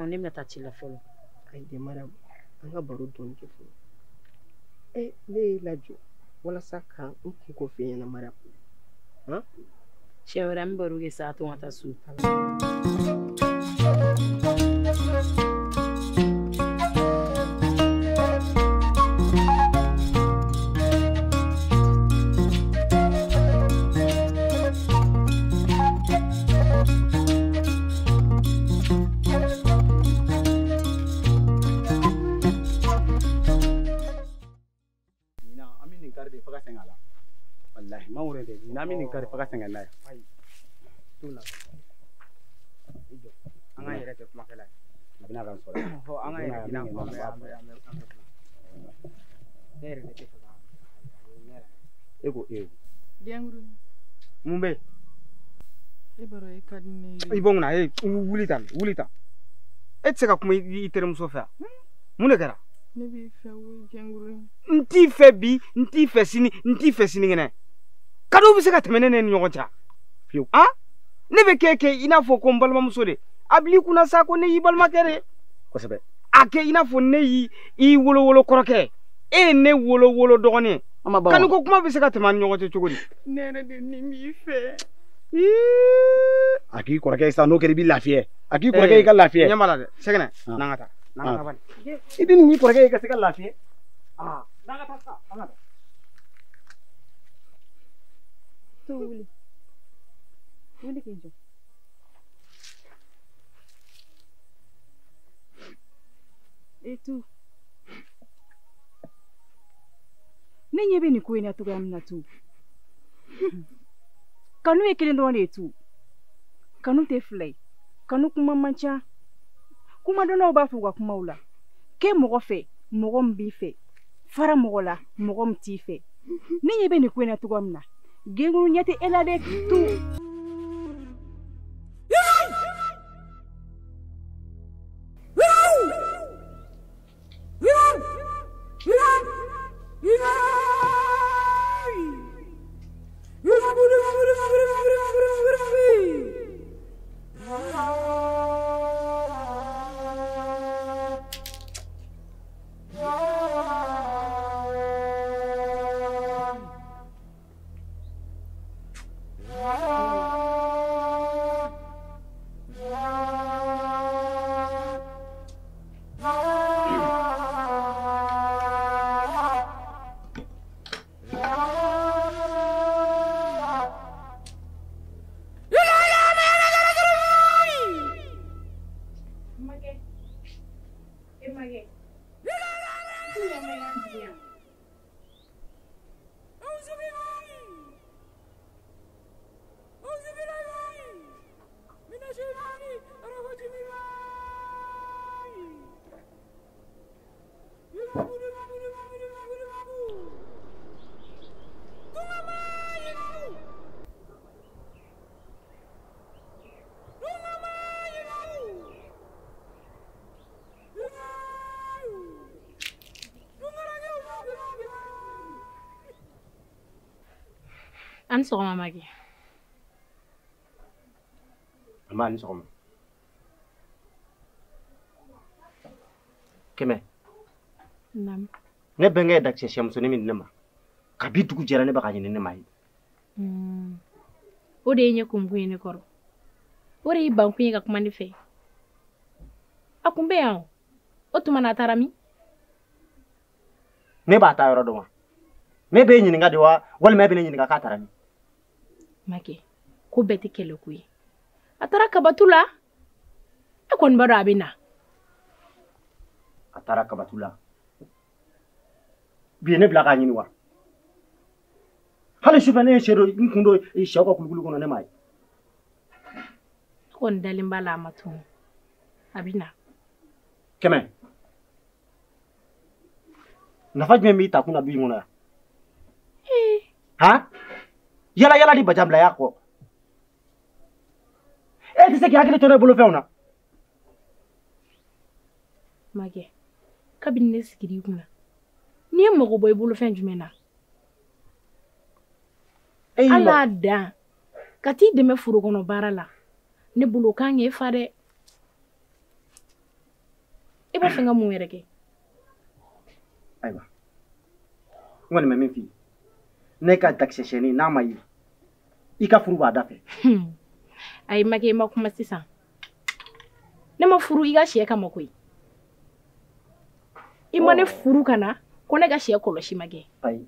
ne bɛna taa ci la fɔlɔ ayi de Mariam an ka baro dɔɔni kɛ fɔlɔ ne y'i lajɔ walasa ka n kunko f'i ɲɛna Mariam siɲɛ wɛrɛ an bɛ baro kɛ sa to ka taa so wallahi ma wure de na min kare faga sanga na ai tula an ga yɛrɛ tɛ kuma kɛla bina kan sɔrɔ ho an ga yɛrɛ bina kuma ne yɛrɛ de tɛ faga ego Dianguru mun bɛ e baro e ka di ne i bɔ na wuli ta e tɛ se ka kuma i terimuso fɛ mun de kɛra ne b'i fɛ o Dianguru n t'i fɛ bi n t'i fɛ sini n t'i fɛ sinikɛnɛ cadeau bɛ se ka tɛmɛ ne ni ɲɔgɔn cɛ fiyewu ne bɛ kɛ i n'a fɔ ko n balimamuso de a bil'i kunna sa ko ne y'i balimakɛ de kosɛbɛ a kɛ i n'a fɔ ne y'i wolowolo kɔrɔkɛ e ye ne wolowolo dɔgɔnin kani ko kuma bɛ se ka tɛmɛ an ni ɲɔgɔn cɛ cogo di ne yɛrɛ de ni b'i fɛ a k'i kɔrɔkɛ sa n'o kɛra i bɛ lafiya a k'i kɔrɔkɛ i ka lafiya ɲɛ b'a la dɛ sɛgɛnɛ n'an ka taa n'an ka taa bani i bɛ nin kɔrɔkɛ i ka se ka lafiya n'an ka taa sa an ka taa to wuli k'i jɔ tu ne ɲɛ bɛ nin ko in na cogoya min na tu kanu ye kelen dɔrɔn de ye tu kanu tɛ fila ye kanu kuma man ca kuma dɔnnaw b'a fɔ u ka kumaw la kɛ mɔgɔ fɛ mɔgɔ min b'i fɛ fara mɔgɔ la mɔgɔ min t'i fɛ ne ɲɛ bɛ nin ko in na cogoya min na genguru ɲɛ tɛ e la dɛ tu Emage. An sɔgɔma Magi. Ama ni sɔgɔma. Kɛmɛ. Nam. Ne bɛnkɛ da cɛ muso min ne ma. Kabi dugu jɛra ne bɛ ka ɲini ne ma ye. O de ye ɲɛ kunkun ye ne kɔrɔ. O de y'i bankun ye ka kuma ne fɛ. A kun bɛ yan. O tuma na a taara min? Ne b'a taa yɔrɔ dɔn wa? Ne bɛ ɲininka de wa walima e bɛ ne ɲininka k'a taara min? Maki, ko bɛɛ tɛ kɛlɛ ko ye. A taara kabatu la. E kɔni b'a dɔn a bɛ na. A taara kabatu la. Bi ne bila k'a ɲini wa? Hali sufɛ ne ye sɛ dɔ n kun don sɛw ka kulukulu kɔnɔ ne m'a ye. Kɔni dalen b'a la a ma tunu. A bɛ na. Kɛmɛ. Nafa jumɛn b'i ta kun na du in kɔnɔ yan? Han? Yala yala di bajam bila y'a kɔ. E tɛ se k'i hakili to ne bolofɛnw na. Makɛ, kabini ne sigir'i kunna, n'i ye mago bɔ i bolofɛn jumɛn na? Ala dan ka t'i dɛmɛ foro kɔnɔ baara la. Ne bolo kan k'e fa dɛ. E b'a fɛ ka mun yɛrɛ kɛ? Ayiwa. N kɔni bɛ min f'i ye. Ne ka dakisɛsɛni n'a ma ye I ka furu b'a da fɛ. Ayi Makɛ, i ma kuma sisan. Ne ma furu I ka sɛ kama koyi. I ma ne furu ka na ko ne ka sɛ kɔlɔsi Makɛ. Ayi.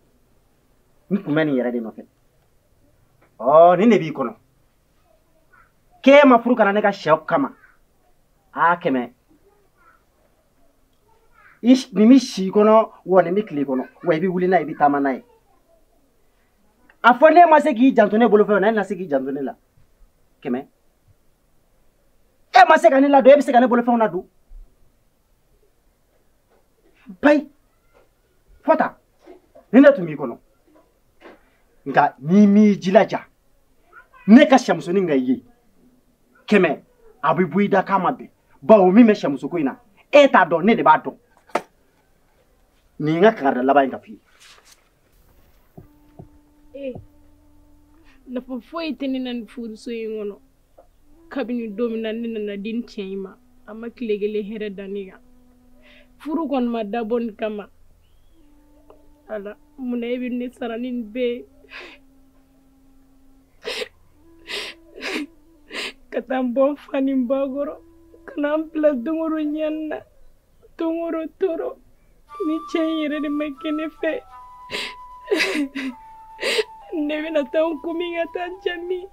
N kun bɛ nin yɛrɛ de nɔfɛ. Nin de b'i kɔnɔ. K'e ma furu ka na ne ka sɛ kama. Kɛmɛ. Nin bɛ si kɔnɔ wa nin bɛ tile kɔnɔ wa I bɛ wuli n'a ye I bɛ taama n'a ye. A fɔ ne ma se k'i janto ne bolofɛn na e na se k'i janto ne la. Kɛmɛ. E ma se ka ne ladon e bɛ se ka ne bolofɛnw ladon. Bayi. Fɔta. Ni ne tun b'i kɔnɔ. Nka n'i m'i jilaja ne ka sɛmusonin ka ye. Kɛmɛ. A bɛ bɔ I da k'a ma bɛn. Bawo min bɛ sɛmuso ko in na e t'a dɔn ne de b'a dɔn. Nin n ka kangarida laban in ka f'i ye. Nafa foyi tɛ ne na nin furuso in kɔnɔ. Kabini don min na ne nana di n cɛ in ma, a ma tile kelen hɛrɛ da ne kan. Furu kɔni ma dabɔ nin kama. Ala, munna e bɛ ne sara ni nin bɛɛ ye? Ka taa n bɔ n fa ni n ba kɔrɔ, ka na n bila don o don ɲani na, don o don tɔɔrɔ. Ni cɛ in yɛrɛ de ma kɛ ne fɛ. Ne bɛna taa n kun min ka taa n jami.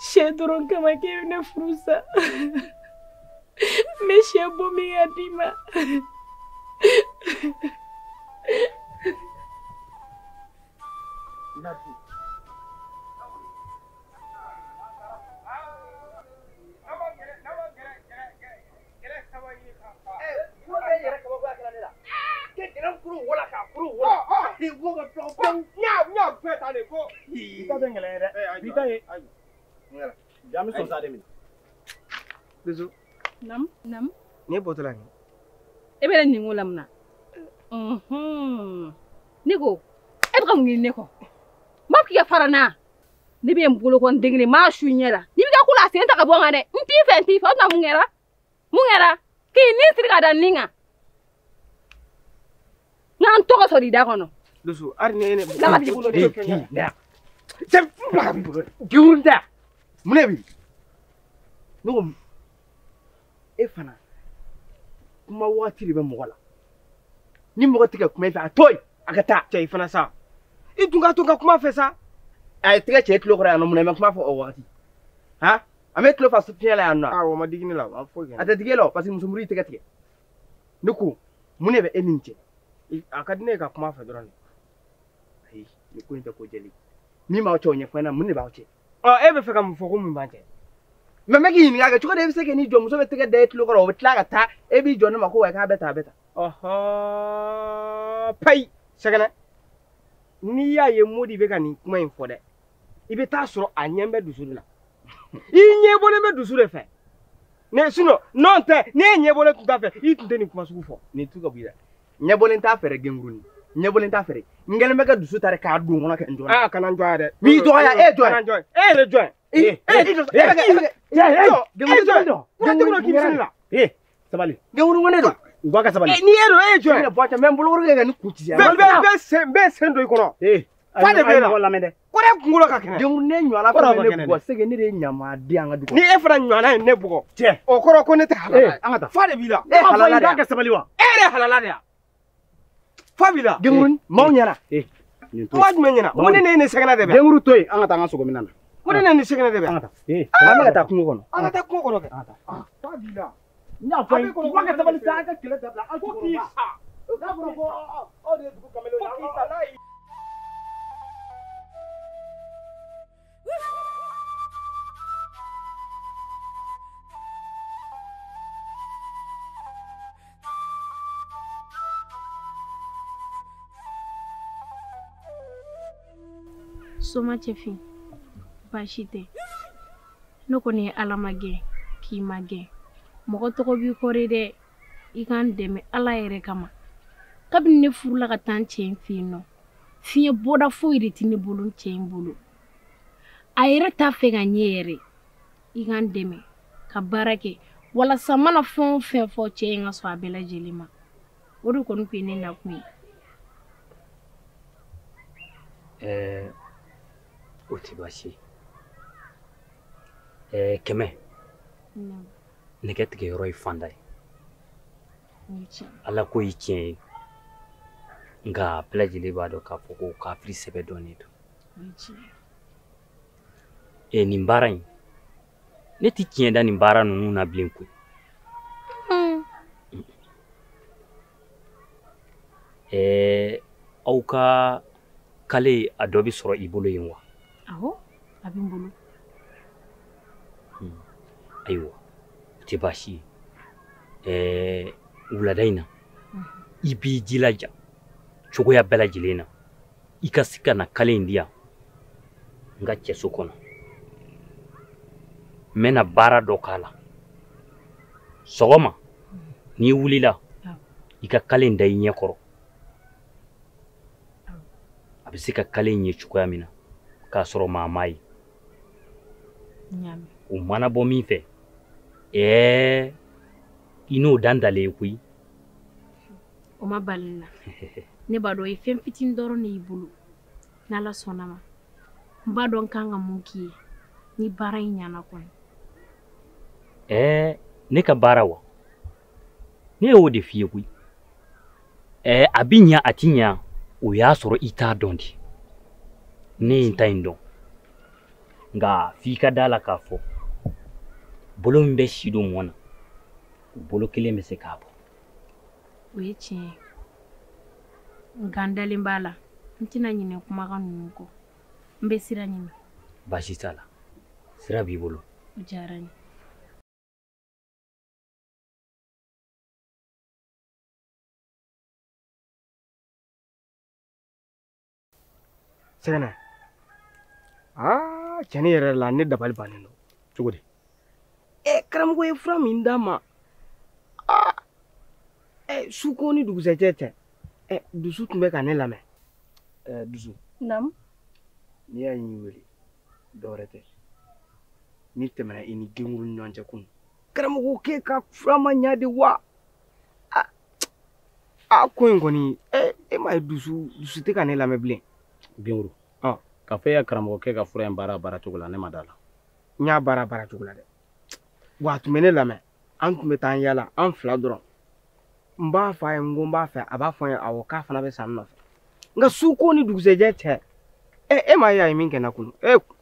Sɛ dɔrɔn kama k'e bɛ ne furu sa. N bɛ sɛ bɔ min ka d'i ma. Nam. Ne bɔtɔla ni. E bɛ nin ko lamuna. Ne ko e bɛ ka mun ɲini ne kɔ? Ma k'i ka fara na. Ne bɛ n bolo kɔn dengene ma su ɲɛ la. Ni bɛ ka kula sen ta ka bɔ n kan dɛ. N t'i fɛ n t'i fɛ o na mun kɛra? Mun kɛra? K'i ni siri ka da nin kan. N'an tɔgɔ sɔrɔ I da kɔnɔ. Dusu, ari ne ne. N'a ma b'i bolo de. Cɛ fila ka b'i bolo. Giwuru da. Mun ne bi? Ne ko e fana kuma waati de bɛ mɔgɔ la. Ni mɔgɔ tɛ ka kuma I fɛ a to yen a ka taa. Cɛ I fana sa. I dun ka to ka kuma fɛ sa. A ye tigɛ cɛ I tulo kɔrɔ yan nɔ mun na I ma kuma fɔ o waati? Han? ame tulo fa fiɲɛ la yan nɔ awɔ ma digini la a tɛ digi la parce que musomuru tɛgɛ tigɛ ne ko mun de bɛ e ni cɛ a ka di ne ye ka kuma fɛ dɔrɔn ayi ni ko in tɛ ko jɛli min b'aw cɛ o ɲɛfɔ na mun de b'aw cɛ e bɛ fɛ ka mun fɔ ko mun b'an cɛ mɛ n bɛ k'i ɲininka kɛ cogo di e bɛ se k'i n'i jɔ muso bɛ tɛgɛ da e tulo kɔrɔ o bɛ tila ka taa e b'i jɔ ne ma ko wa k'a bɛ tan a bɛ tan payi sɛgɛnɛ n'i y'a ye Modi bɛ ka nin kuma in fɔ dɛ i bɛ taa sɔrɔ a ɲɛ bɛ dusu de la i ɲɛ bɔlen bɛ dusu de fɛ ne sinon non tɛ ne ye ɲɛ bɔlen tun t'a fɛ i tun tɛ nin kuma sugu fɔ nin tu ka bɔ i la ɲɛ bɔlen t'a fɛ dɛ gengurunin ɲɛ bɔlen t'a fɛ n kɛlen bɛ ka dusu ta dɛ k'a don kɔnɔ kɛ n jɔ kana n jɔ dɛ b'i dɔgɔya e jɔ e yɛrɛ jɔ sabali genguru ŋɔne don u b'a ka sabali ni e don e jɔ n bɛ bolokɔrɔ kɛ ka ni kun ci bɛɛ sen don i kɔnɔ fa de bɛ la lamɛn dɛ ko ne kunkolo ka kɛnɛ genguru ne ɲɔgɔnna fana ne bugɔ sege ne de ye ɲamaden an ka du kɔnɔ ni e fana ɲɔgɔnna ye ne bugɔ cɛ o kɔrɔ ko ne tɛ halala an ka taa fa de b'i la e halala de ya sabali wa e yɛrɛ halala de ya fa b'i la genguru maaw ɲɛna kuma jumɛn ɲɛna ko ne ne sɛgɛnna de bɛ genguru to yen an ka taa an ka sogomina na ko ne ne sɛgɛnna de bɛ an ka taa an bɛ ka taa kungo kɔnɔ an ka taa kungo kɔnɔ kɛ fa b'i la n y'a fɔ ye k'u ka sabali sa an ka kɛlɛ dabila an ko k'i sa n'a fɔra ko aw de ye dugu kamalen ye fo k'i sa n'a ye Soma cɛfin baasi tɛ ne kɔni ye Ala ma gɛn k'i ma gɛn mɔgɔ tɔgɔ b'i kɔrɔ dɛ i k'an dɛmɛ Ala yɛrɛ kama kabini ne furula ka taa n cɛ in fɛ yen nɔ fiɲɛ bɔda foyi de tɛ ne bolo n cɛ in bolo a yɛrɛ t'a fɛ ka ɲɛ yɛrɛ i k'an dɛmɛ ka baara kɛ walasa mana fɛn o fɛn fɔ cɛ in ka sɔn a bɛɛ lajɛlen ma o de kɔni tun ye ne nakun ye. O tɛ baasi ye kɛmɛ nɛgɛ tigɛ yɔrɔ ye fanda ye Ala ko ye tiɲɛ ye nka bɛɛ lajɛlen b'a dɔn k'a fɔ ko kafiri sɛbɛ dɔnnen don nin baara in ne tɛ tiɲɛ da nin baara ninnu na bilen koyi aw ka kale a dɔ bɛ sɔrɔ i bolo yen wa? Awɔ, a bɛ n bolo. Ayiwa, o tɛ baasi ye. Wulada in na i b'i jilaja cogoya bɛɛ lajɛlen na i ka se ka na kale in di yan n ka cɛso kɔnɔ n bɛna baara dɔ k'a la sɔgɔma n'i wulila i ka kale in da i ɲɛ kɔrɔ a bɛ se ka kale in ye cogoya min na k'a sɔrɔ maa m'a ye o mana bɔ min fɛ i n'o dandalen ye koyi o ma bali la ne b'a dɔn o ye fɛn fitinin dɔrɔn de y'i bolo n'Ala sɔnna ma n b'a dɔn n kan ka mun k'i ye ni baara in ɲana kɔni ne ka baara wa ne y'o de f'i ye koyi a bi ɲa a ti ɲa o y'a sɔrɔ i t'a dɔn di ne ye n ta in dɔn nka f'i ka da la k'a fɔ bolo min bɛ si don mɔn na bolo kelen bɛ se k'a bɔ o ye tiɲɛ ye nka n dalen b'a la n tɛna ɲinɛ kumakan ninnu kɔ n bɛ sira ɲini baasi t'a la sira b'i bolo o diyara n ye sɛgɛnɛ cɛni yɛrɛ la ne dabali bannen don cogo di karamɔgɔ ye fura min d'a ma su ko ni dugusɛjɛ tɛ dusu tun bɛ ka ne lamɛn dusu naamu n'i y'a ɲi wele dɔwɛrɛ tɛ ni tɛmɛna i ni genkuru ni ɲɔgɔn cɛ kun karamɔgɔ k'e ka fura ma ɲa de wa ko in kɔni e m'a ye dusu tɛ ka ne lamɛn bilen genkuru k'a fɔ e ya karamɔgɔ kɛ ka fura in baara cogo la ne ma da la n y'a baara cogo la dɛ wa a tun bɛ ne lamɛn an tun bɛ taa an yala an fila dɔrɔn n b'a fɔ a ye n ko n b'a fɛ a b'a fɔ n ye awɔ k'a fana bɛ san nɔfɛ nka su ko ni dugusɛjɛ tɛ e m'a ye a ye min kɛ n na kunu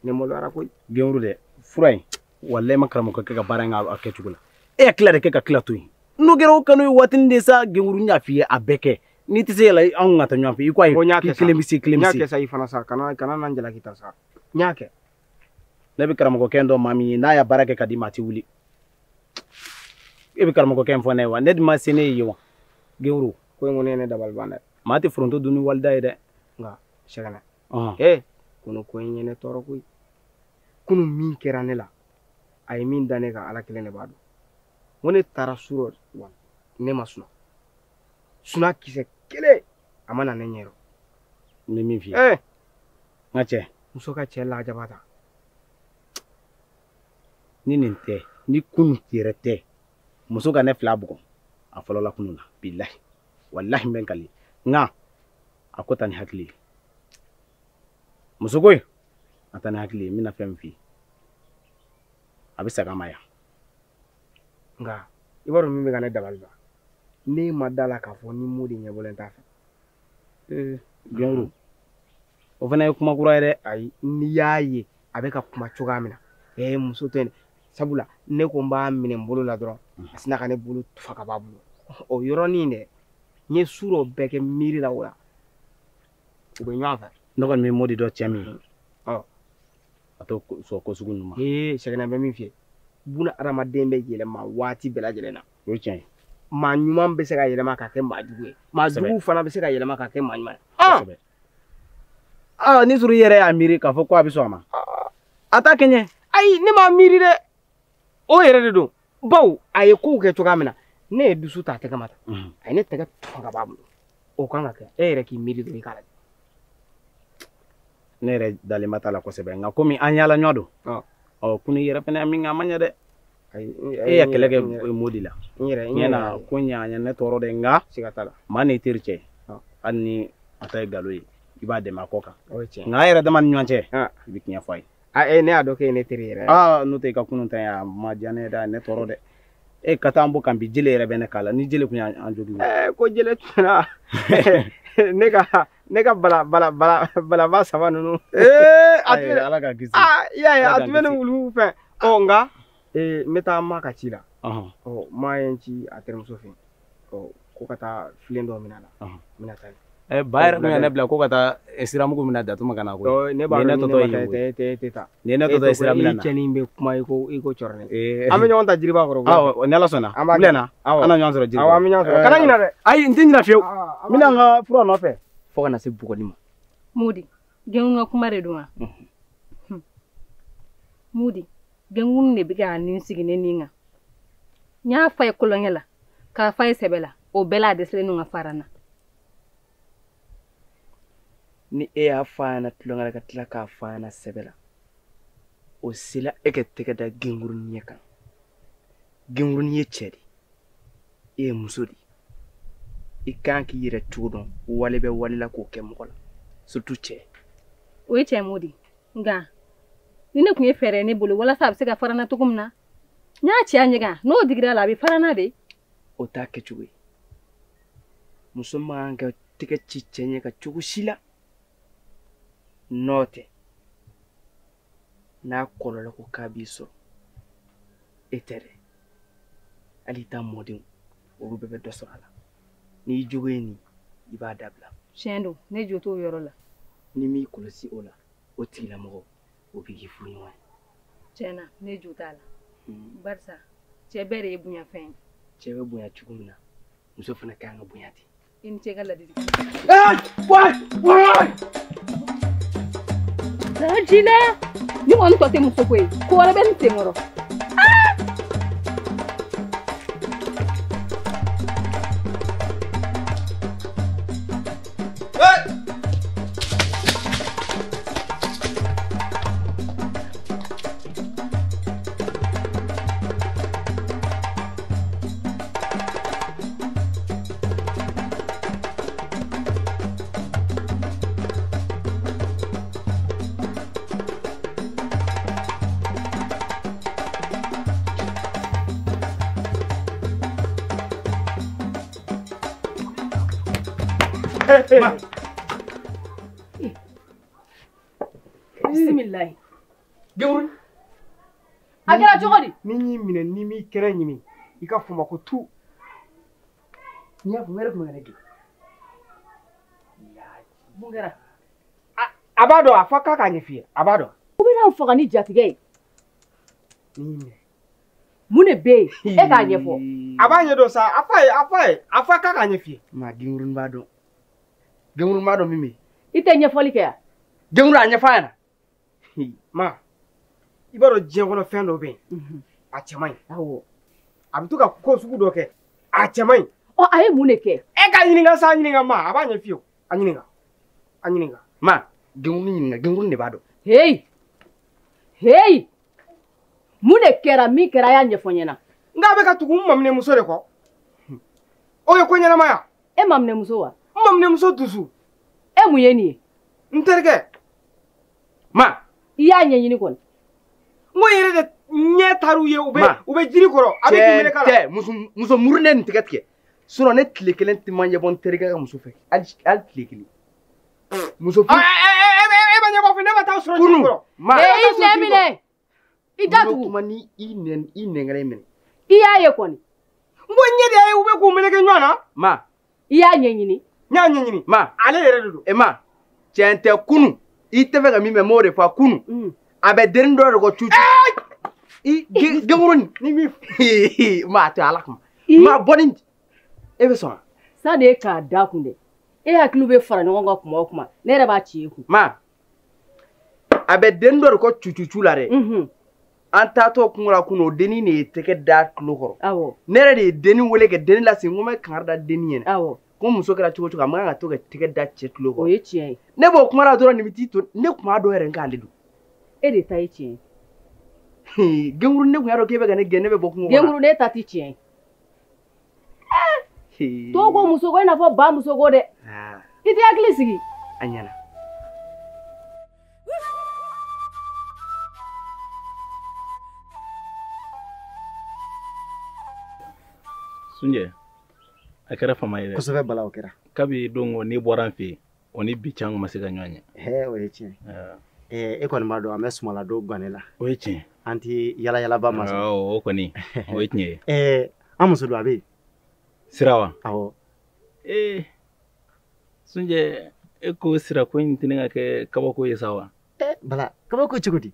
ne maloyara koyi genkuru dɛ fura in wallahi ma karamɔgɔ kɛ ka baara in a kɛcogo la e ya tila de kɛ ka tila to yen n'o kɛra o kanu ye waatinin de sa genguru ɲ'a f'i ye a bɛɛ kɛ n'i tɛ se yɛlɛ anw ka taa ɲɔgɔn fɛ i ko ayi kelen bɛ se kelen bɛ se. n y'a kɛ sa i fana sa kana n'an jalaki ta sa n y'a kɛ. ne bɛ karamɔgɔkɛ dɔ maa min ye n'a y'a baara kɛ ka di ma a tɛ wuli e bɛ karamɔgɔkɛ in fɔ ne ye wa ne dun ma se ne ye wa genguru ko in ko ne ye ne dabali ban dɛ. maa tɛ foronto dun ni walida ye dɛ. nka sɛgɛnɛ kunu ko in ye ne tɔɔrɔ koyi kunu min kɛra ne la a ye min da ne kan ala kelen de b'a dɔn ko ne taara su rɔ wa ne ma suna suna kisɛ kelen a ma na ne ɲɛ rɔ. n bɛ min f'i ye n ka cɛ muso ka cɛ lajaba ta ni nin tɛ ni kunu yɛrɛ tɛ muso ka ne fila bugɔ a fɔlɔla kunu na bilahi wallahi n bɛ n kali nka a ko ta ni hakili ye muso ko a ta ni hakili ye n bɛna fɛn min f'i ye a bɛ saga ma yan nka i b'a dɔn min bɛ ka ne dabali ban ne ma da la k'a fɔ ni Modi ɲɛbɔlen t'a fɛ. Genguru o fana ye kuma kura ye dɛ. ayi n'i y'a ye a bɛ ka kuma cogoya min na muso tɛ ne sabula ne ko n b'a minɛ n bolo la dɔrɔn a sina ka ne bolo tufa ka b'a bolo o yɔrɔnin dɛ n ye su dɔ bɛɛ kɛ miiri la o la u bɛ ɲɔgɔn fɛ. ne kɔni bɛ Modi dɔ cɛ min ye a t'o sɔn ko sugu ninnu ma. sɛgɛnɛ bɛ min f'i ye buna adamaden bɛ yɛlɛma waati bɛɛ lajɛlen na. o ye tiɲɛ ye. maa ɲuman bɛ se ka yɛlɛma ka kɛ maa jugu ye maa jugu fana bɛ se ka yɛlɛma ka kɛ maa ɲuman ye. kosɛbɛ ni sɔrɔ i yɛrɛ y'a miiri k'a fɔ ko a bɛ sɔn a ma a t'a kɛ ɲɛ. ayi ne m'a miiri dɛ o yɛrɛ de don baw a ye kow kɛ cogoya min na ne ye dusu ta a tɛgɛ ma ta a ye ne tɛgɛ tufa ka b'a bolo o kan ka kɛ e yɛrɛ k'i miiri dɔrɔn i k'a lajɛ. ne yɛrɛ dalen ba t'a la kosɛbɛ nka komi an yaala ɲɔ don kunu yɛrɛ fana min a ma ɲɛ dɛ. e ya kɛlɛ kɛ Modi la ɲɛna ko ɲa ne tɔɔrɔ dɛ nka maa n'i teri cɛ hali ni a ta ye nkalon ye i b'a dɛmɛ a kɔ kan nka a yɛrɛ dama ni ɲɔgɔn cɛ i bɛ tiɲɛ fɔ a ye. ne y'a dɔn k'e ye ne teri yɛrɛ ye. n'o tɛ i ka kunun ta ye a ma diya ne yɛrɛ ne tɔɔrɔ dɛ e ka taa an bɔ kan bi jele yɛrɛ bɛ ne k'a la ni jele tun y'an jogin. ko jele tunna ne ka balaba saba ninnu. ala ka kisi. i y'a ye a tun bɛ ne wulu fɛ nka n bɛ taa ma ka ci la maa ye n ci a terimuso fɛ ko ka taa filen dɔ minɛ a la n bɛna taa yen. ba yɛrɛ tun ye ne bila ko ka taa siramugu minɛ datuma ka na koyi. ne b'a dɔn ne tɛ taa. ni ne tɔtɔ ye sira minɛ na. e cɛnin bɛ kuma i ko cɔrɔnin. an bɛ ɲɔgɔn ta jiriba kɔrɔ. ni ala sɔnna n bɛ na an na ɲɔgɔn sɔrɔ jiriba. awɔ an bɛ ɲɔgɔn sɔrɔ kana ɲinɛ dɛ. ayi n tɛ ɲinɛ fiyewu n bɛna n ka fura nɔfɛ fo ka na se bugɔli ma. Modi genguru ka kuma de don wa. Modi genguru de bɛ ka nin sigi ne ni kan n y'a fɔ a ye kolonkɛ la k'a fɔ a ye sɛbɛ la o bɛɛ la a dɛsɛlen don ka fara n na. ni e y'a fɔ a ɲɛna tulonkɛ la ka tila k'a fɔ a ɲɛna sɛbɛ la o sela e ka tɛgɛ da gengurunin ɲɛ kan gengurunin ye cɛ de e ye muso de i kan k'i yɛrɛ cogo dɔn wale bɛ wale la k'o kɛ mɔgɔ la surtout cɛ. o ye cɛ Modi nka ni ne tun ye fɛɛrɛ ne bolo walasa a bɛ se ka fara n na cogo min na n y'a ci a ɲɛkan n'o digira la a bɛ fara n na de. o t'a kɛcogo ye muso man kan ka tɛgɛ ci cɛ ɲɛ ka cogo si la n'o tɛ n'a kɔlɔlɔ ko k'a b'i sɔrɔ e tɛ dɛ hali i ta mɔdenw olu bɛɛ bɛ dɔ sɔrɔ a la n'i jogo ye nin i b'a dabila. tiɲɛ don ne jo t'o yɔrɔ la. ni m'i kɔlɔsi o la o tigilamɔgɔ o bɛ k'i furuɲɔgɔn ye. tiɲɛ na ne jo t'a la barisa cɛ bɛɛ de ye bonyafɛn ye. cɛ bɛ bonya cogo min na muso fana ka kan ka bonya ten. i ni ce ka ladili. Jinɛ ni kɔni tɔ tɛ muso ko ye ko wɛrɛ bɛ n senkɔrɔ. Bismillah. Genguru Akira chokodi. Ni mine ni mi kere nyimi. Ika fuma ko tu. Ni ya fumere kuma nege. Ya, Bungera. Abado afaka ka nyefi. Abado. Ubina mfoka ni jatige. Ni Mune be. E ka nyefo. Abanye do sa afaka ka nyefi. Ma gingurun bado. Gingurun bado mimi. Ite nyefoli ke ya. Gingurun anyefa na. Ma. Ibaro jengono fendo be. A chamai. Awo. Abituka ko sugu do ke. A chamai. O aye mune ke. E ka yininga sa yininga ma abanye fiyo. Anyininga. Ma, gingurun ne bado. Hey. Mune kera mi kera ya nyefo nyena. Nga be ka tugu mamne muso de ko. Oyo ko nyana maya. E mamne muso wa. Mamne muso dusu. E muyeni. Nterke. Ma. Iya nyenyini kon. Mo yere de nye taru ye ube jiri koro avec mele kala. Te muso murne ntikatke. Suno net lekelen timanye bon terga muso fe. Al lekeli. Muso fu. Banya ba fe ne ba taw suno jiri koro. Ma. Nemine. Idatu mani inengere men. Iya ye kon. Mo nye de ube ko mele ke nyana. Ma. Iya nyenyini. Nya nyenyini. Ma. Ale yere dudu. E ma. Chente kunu. Itefe ga mi memory fa kunu. Abe derin do ko chuchu. Gengurun ni mi ma ta alakma. Ma bonin. Ebe so. Sa de ka da kunde. E haklu be fara no ngo kuma. Ne re ba chi ku. Ma. Abe derin do ko chuchu la re. Anta to kungura kuno deni ne teke da klokoro. Awo. Ne re de deni wele ke deni la singume kangarda deni yen. Awo. Ko muso kera chugo chuga manga to ke teke da chetlo ko. O ye chien. Ne bo kumara dora ni bitito ne kuma do ere ngande du. E de tai chien. Genguru ne kuya do kebe ga ne gene be bo kungo. Genguru ne tati chien. To ko muso ko na fo ba muso ko de. Ah. Iti akili sigi. Anyana. Sunje. Akara fama ire. Kosebe bala okera. Kabi dongo ni boran fi. Oni bichangu masika nywanya. Oyechi. Ekon mado amesumala do gwanela. Oyechi. Anti yala ba maso. Okoni. Oyechi. Amuso do abi. Sirawa. Awo. Sunje eko sira ko ntinga ke kabako yesawa. Bala kabako chukudi.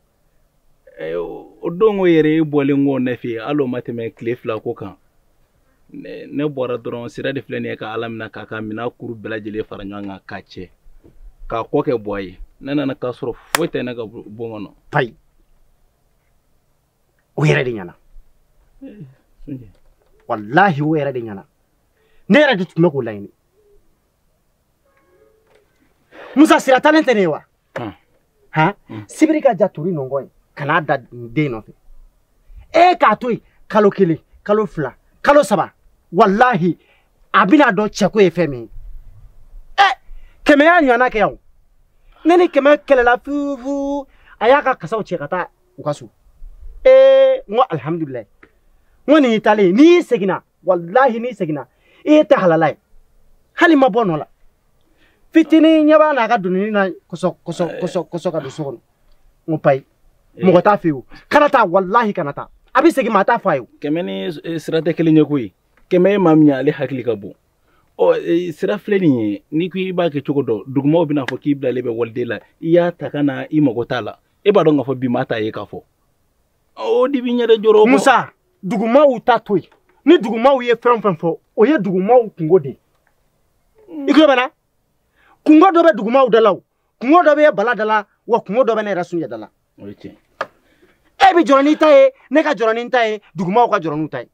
Odongo yere bole ngo nefi alo mateme klefla ko kan. Ne bora doron sira de flene ka alamina ka ka mina kuru belajele faranyanga kache ka koke boy nana na ka soro foite na ga bongono pai wera de nyana wallahi wera de nyana nera de tume ko laini musa sira talente ne wa sibiri ka jaturi nongoy kana da de no ka toy kalo kili kalo fla kalo saba wallahi abina do cheko efemi keme ya nyana ke yawo nene keme kelela fufu ayaka kasaw chekata ukasu ngo alhamdulillah ngoni itali ni segina wallahi ni segina ta halalai hali mabonola fitini nyaba na ka dunini na koso ka duso ngopai mo ta fiu kanata wallahi kanata abi segi mata fayo kemeni sirate kelinye kuyi keme mamnya le hakili kabo o sira fleni ni kuyi ba ke chogodo dugmo bina fo kibla lebe wolde la iya takana imogotala e ba donga fo bi mata ye kafo o di binya de joro musa duguma uta toy ni duguma uye fo o ye duguma kungode iklo bana kungodo be duguma udalaw kungodo be baladala wa kungodo be na rasunya dala oite ebi joroni tae neka joroni tae duguma ka joronu tae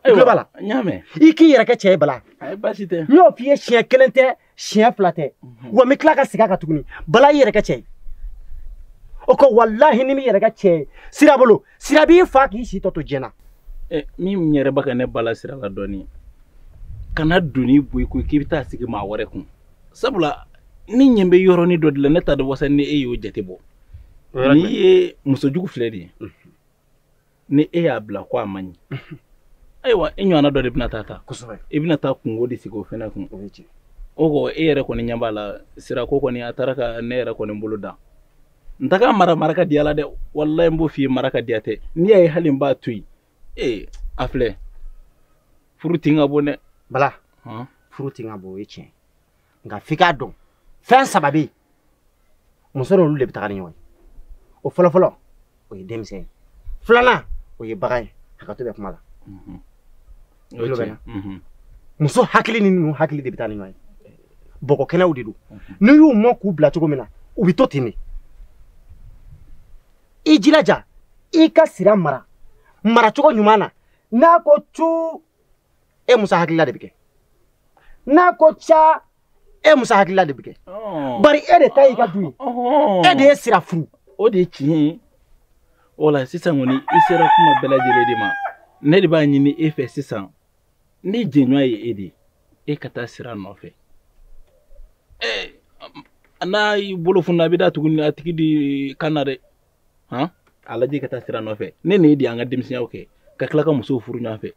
ayo bala nyame iki yere ka che bala ay basite no fie chien kelente chien flate wa mi klaka sika ka tuguni bala yere ka che oko wallahi ni mi yere ka che sira bolo sira bi fa ki shi toto jena mi nyere baka ne bala sira la doni kana duni boy ko kibita sigi ma wore kun sabula ni nyembe yoroni do de neta de wasani eyo jatebo ni muso jugu fledi ni ya bla kwa manyi aywa enyo na do de binatata ibinata kungo de sigo fena kun ogo ere ko ni nyambala sira ko ni ataraka ne era ko ni mbuluda ntaka maraka di ala de wallahi mbo fi maraka di ate ni ay halin ba tuy afle fruiting abone bala fruiting abo yeche nga fika don fen sababi muso lu le bitagani yoy o folo o ye demse flana o ye bagay hakato be kumala muso hakili ni nu hakili de bitani yoy boko kena udidu ni yu mo ku bla chogo mina ubi to tini ijilaja ika sira mara chogo nyumana na ko chu musa hakili la de bike na ko cha musa hakili la de bike bari de tayi ka dui de sira furu o de chi ola sisan woni isera kuma bela jele de ma ne de ba nyini efe sisan ni jenwa ye ede kata sira no fe ana bolo funna bi da tugun atiki di kanare alaji kata sira no fe ne di anga dimsinya oke ka klaka muso furu nya fe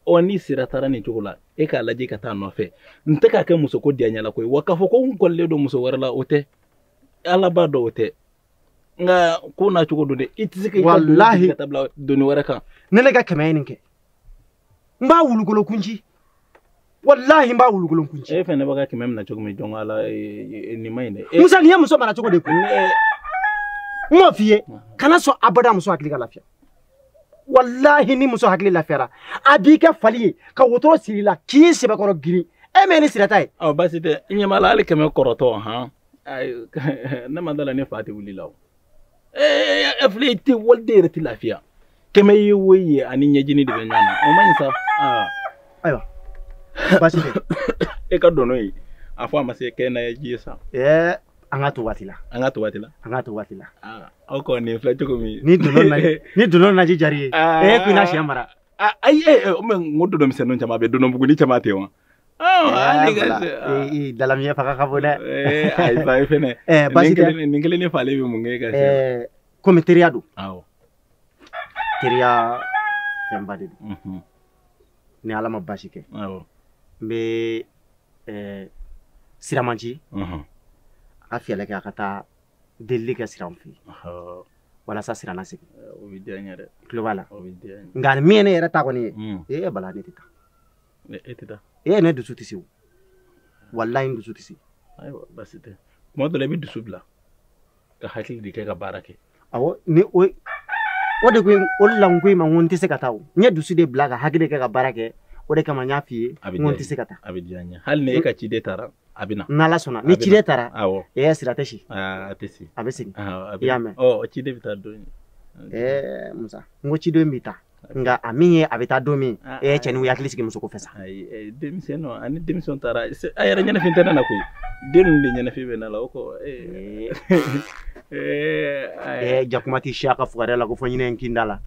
oni sira tara ni jogola ka alaji kata no fe ntaka ke muso ko dianya la koy wakafo ko kolle do muso warala ote ala ba do ote nga ko na chugo do de itisike wallahi tabla do ni waraka nene ga kamayin ke mba wulugolo kunji wallahi mba wulugolo kunji fe ne baga kimem na chugo mi jongala ni mayne musa ni muso mana chugo de ku mo fiye kana so abada muso hakili ga lafiya wallahi ni muso hakili lafiya abika fali ka wotoro sirila ki se ba koro giri meni siratai basi de inyamala ale keme koroto ay na mandala ne fati wulilaw afleti wolde reti lafiya keme yiwoye ani nyajini de nyana o mansa ayo basi de ka dono yi afwa mase kena ya jisa angatu watila oko ni fleti ko mi ni dono na jijari kuna shambara ay men ngodo do mi senon chama be dono bugu ni chama tewa dalam ya faka kabuna ay fa fene basi ningele ni fale bi munge ga comme teriado teria fembade ni alama basike be siramanji afia leka kata delika siramfi wala sa sirana sik o bidianya de globala ngal mene era ta ko ni bala ni tita etita ne dusu tisi wallahi dusu tisi ayo basite mo do le bi dusu bla ka hakili di ka barake awo ni o de ko o langui ma wonti se kataw nya dusu de bla ka hakili ka barake o de kama nya fi wonti se kata abidianya hal ne ka ci de tara abina nala sona ni ci de tara awo sirateshi atesi abesi yame ci de bita do musa ngo ci do mbita nga aminye abita domi chenu yakili sigi muso ko fesa ay demiseno ani demison tara ayara nyana fintana na koy denu ndi nyana fibe na la ko jakumati shaka fugare la ko fonyine nkindala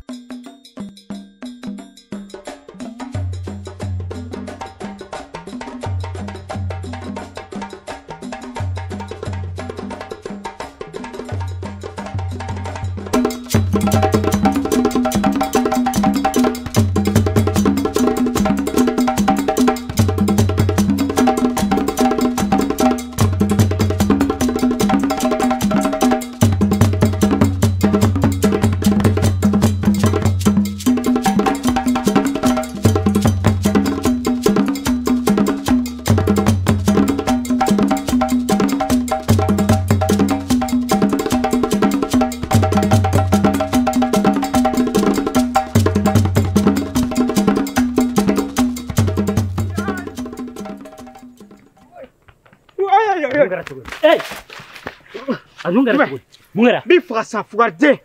Mungera bi frasa fugarde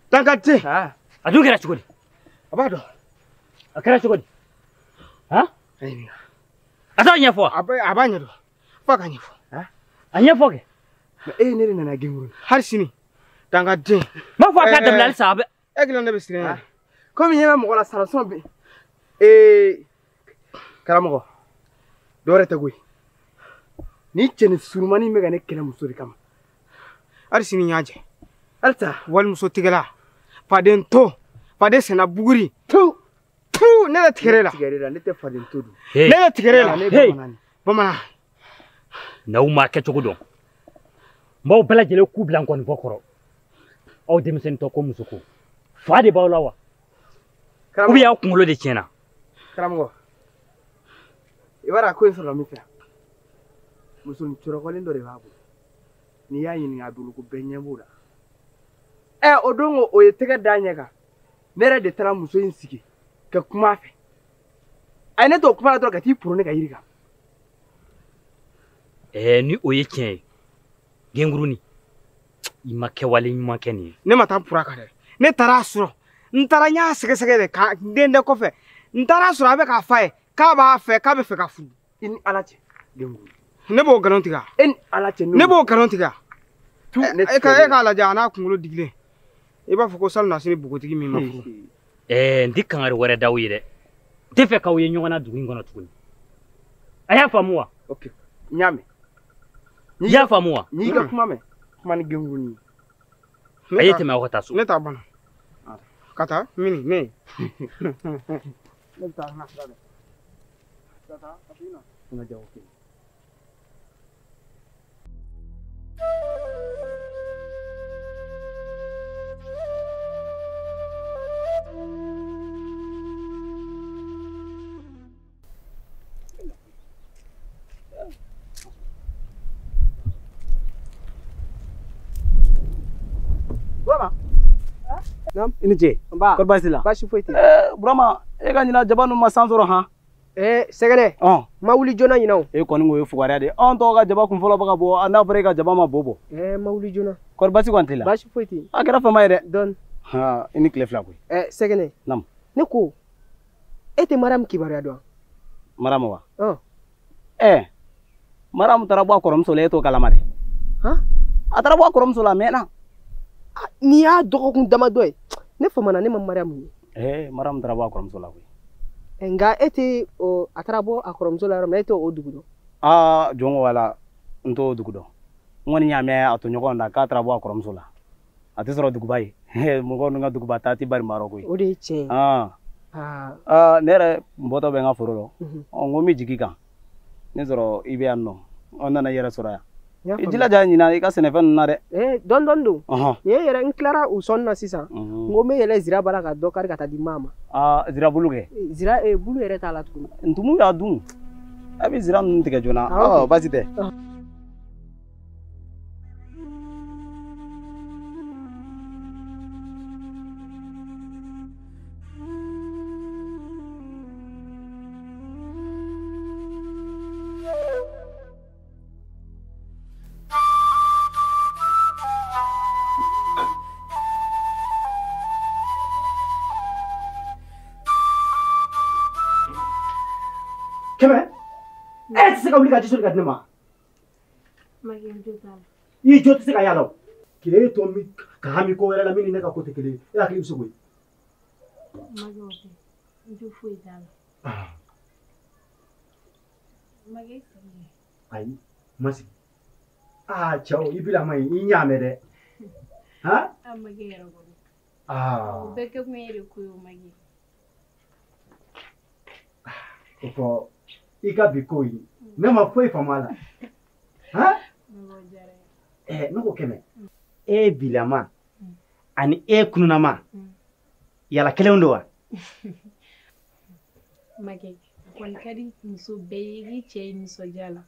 tangate adungera chukudi abado akara chukudi ata nyafo abanya do faka nyafo anyafo ke nere na genguru har sini tangate ma fa ka dabla sabe egla na besire comme yema mo la sala son bi karamo dore tagui ni chene surmani mega ne kela musuri kama arsini nyaje alta wal muso tigala faden sena buguri tu ne la tigerela ne te faden to ne la tigerela ne bamana na uma ke chogodo mo bela jele ku blanco ni bokoro aw denmisɛnnin tɔ ko muso ko fa de b'aw la wa ou bien aw kunkolo de tiɲɛna karamɔgɔ i b'a dɔn a ko in sɔrɔ min fɛ musonin cɔrɔkɔlen dɔ de b'a bolo n'i y'a ɲininka a bolo ko bɛɛ ɲɛ b'o la o don o ye tɛgɛ da ɲɛ kan ne yɛrɛ de taara muso in sigi ka kuma a fɛ a ye ne to kuma la dɔrɔn ka t'i poro ne ka yiri kan ni o ye tiɲɛ ye gengurunin i ma kɛwale ɲuman kɛ nin ye ne ma taa pura kan dɛ ne taara a sɔrɔ n taara n y'a sɛgɛsɛgɛ de ka den dɛ kɔfɛ n taara a sɔrɔ a bɛ k'a f'a ye k'a b'a fɛ k'a bɛ fɛ ka furu i ni ala cɛ ne b'o nkalon tigɛ e ni ala cɛ ne b'o nkalon tigɛ e k'a lajɛ a n'a kunkolo digilen i b'a fɔ ko sali nasini bogotigi min ma furu n tɛ kangari wɛrɛ d'aw ye dɛ n tɛ fɛ k'aw ye ɲɔgɔn na dugu in kɔnɔ tuguni a y'a faamu wa ok n y'a mɛn i y'a faamu wa n'i ka kuma mɛn kuma ni gengurunin a ye tɛmɛ aw ka taa so ne t'a bana ka taa mini ne ne bɛ taa n ka sira dɛ ka taa a fɔ i na n ka jago kɛ I ni ce kɔri baasi la baasi foyi tɛ Burama e ka ɲina jaba ninnu ma san sɔrɔ han sɛgɛrɛ ma wuli joona ɲina o e kɔni ko ye fugariya de anw tɔgɔ ka jaba kun fɔlɔ bɛ ka bɔ n'a fɔra e ka jaba ma bɔ ma wuli joona kɔri baasi kɔni t'i la baasi foyi tɛ a kɛra fama ye dɛ dɔɔni i ni tile fila koyi sɛgɛnɛ ne ko e tɛ Mariam kibaruya dɔn Mariam wa Mariam taara bɔ a kɔrɔmuso la e t'o kalama dɛ a taara bɔ a kɔrɔmuso la a mɛnna n'i y'a dɔgɔkun damadɔ ye ne famana ne ma Mariam ye Mariam taara bɔ a kɔrɔmuso la koyi nka e tɛ a taara bɔ a kɔrɔmuso la yɔrɔ min e t'o dugu dɔn jɔn ko wala n t'o dugu dɔn n kɔni y'a mɛn a toɲɔgɔn da k'a taara bɔ a kɔrɔmuso la a tɛ sɔrɔ duguba ye mɔgɔw ni ka duguba taa tɛ bari maa koyi o de ye tiɲɛ ne yɛrɛ n bɔtɔ bɛ n ka foro la n ko n bɛ jigin kan ne sɔrɔ i bɛ yan nɔ an nana i yɛrɛ sɔrɔ yan i jilaja ɲina i ka sɛnɛfɛn ninnu na dɛ dɔɔni dɔɔni don nin ye yɛrɛ n tilara u sɔnni na sisan n ko n bɛ yɛlɛ zira baara ka dɔ kari ka taa di maa ma zira bulu kɛ zira bulu yɛrɛ t'a la tuguni ntumu y'a dun a bɛ zira ninnu tigɛ joona baasi tɛ kɛmɛ e tɛ se ka wuli ka ji soli ka di ne ma i jo tɛ se ka y'a la o kile ye tɔ min ka hami ko wɛrɛ la min ni ne ka ko tɛ kelen ye e hakili bɛ se k'o ye ayi ma sigi cɛw i bila ma ɲi i ɲ'a mɛn dɛ o bɛɛ kɛ kun ye de ko ye o magi o fɔ i ka bi ko ye ne ma foyi faamu a la ne ko kɛmɛ e bilama ani e kununama yala kelenw don wa magi kɔni ka di muso bɛɛ ye i cɛ ye nisɔndiya la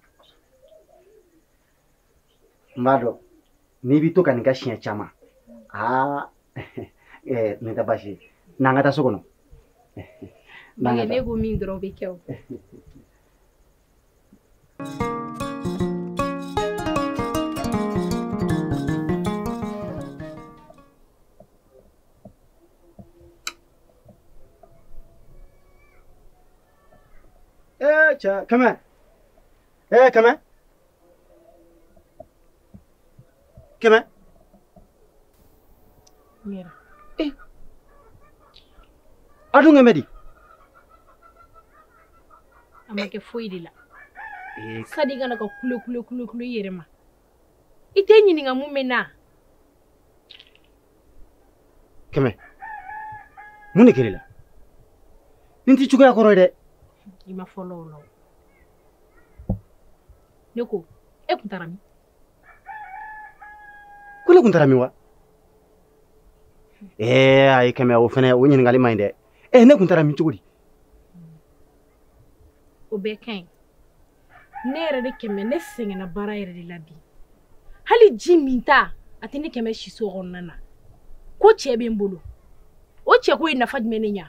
n b'a dɔn n'i bɛ to ka nin ka siɲɛ caman nin tɛ baasi ye n'an ka taa so kɔnɔ magi ne ko min dɔrɔn o bɛ kɛ o cɛ kɛmɛ kɛmɛ kɛmɛ a dun kɛmɛ di a ma kɛ foyi de la sadi i kana ka kule i yɛrɛ ma i tɛ ɲininka mun bɛ na kɛmɛ mun de kɛra i la nin tɛ cogoya kɔrɔ ye dɛ i ma fɔlɔ o la ne ko e kun taara min ko ne kun taara min wa Ay kɛmɛ o fɛnɛ o ɲininkali man ɲi dɛ. Ne kun taara min cogo di? O bɛɛ ka ɲi. Ne yɛrɛ de kɛmɛ ne sɛgɛnna baara yɛrɛ de la bi. Hali ji min ta a tɛ ne kɛmɛ si so kɔnɔna na. Ko cɛ bɛ n bolo. O cɛ ko ye nafa jumɛn ne ɲa?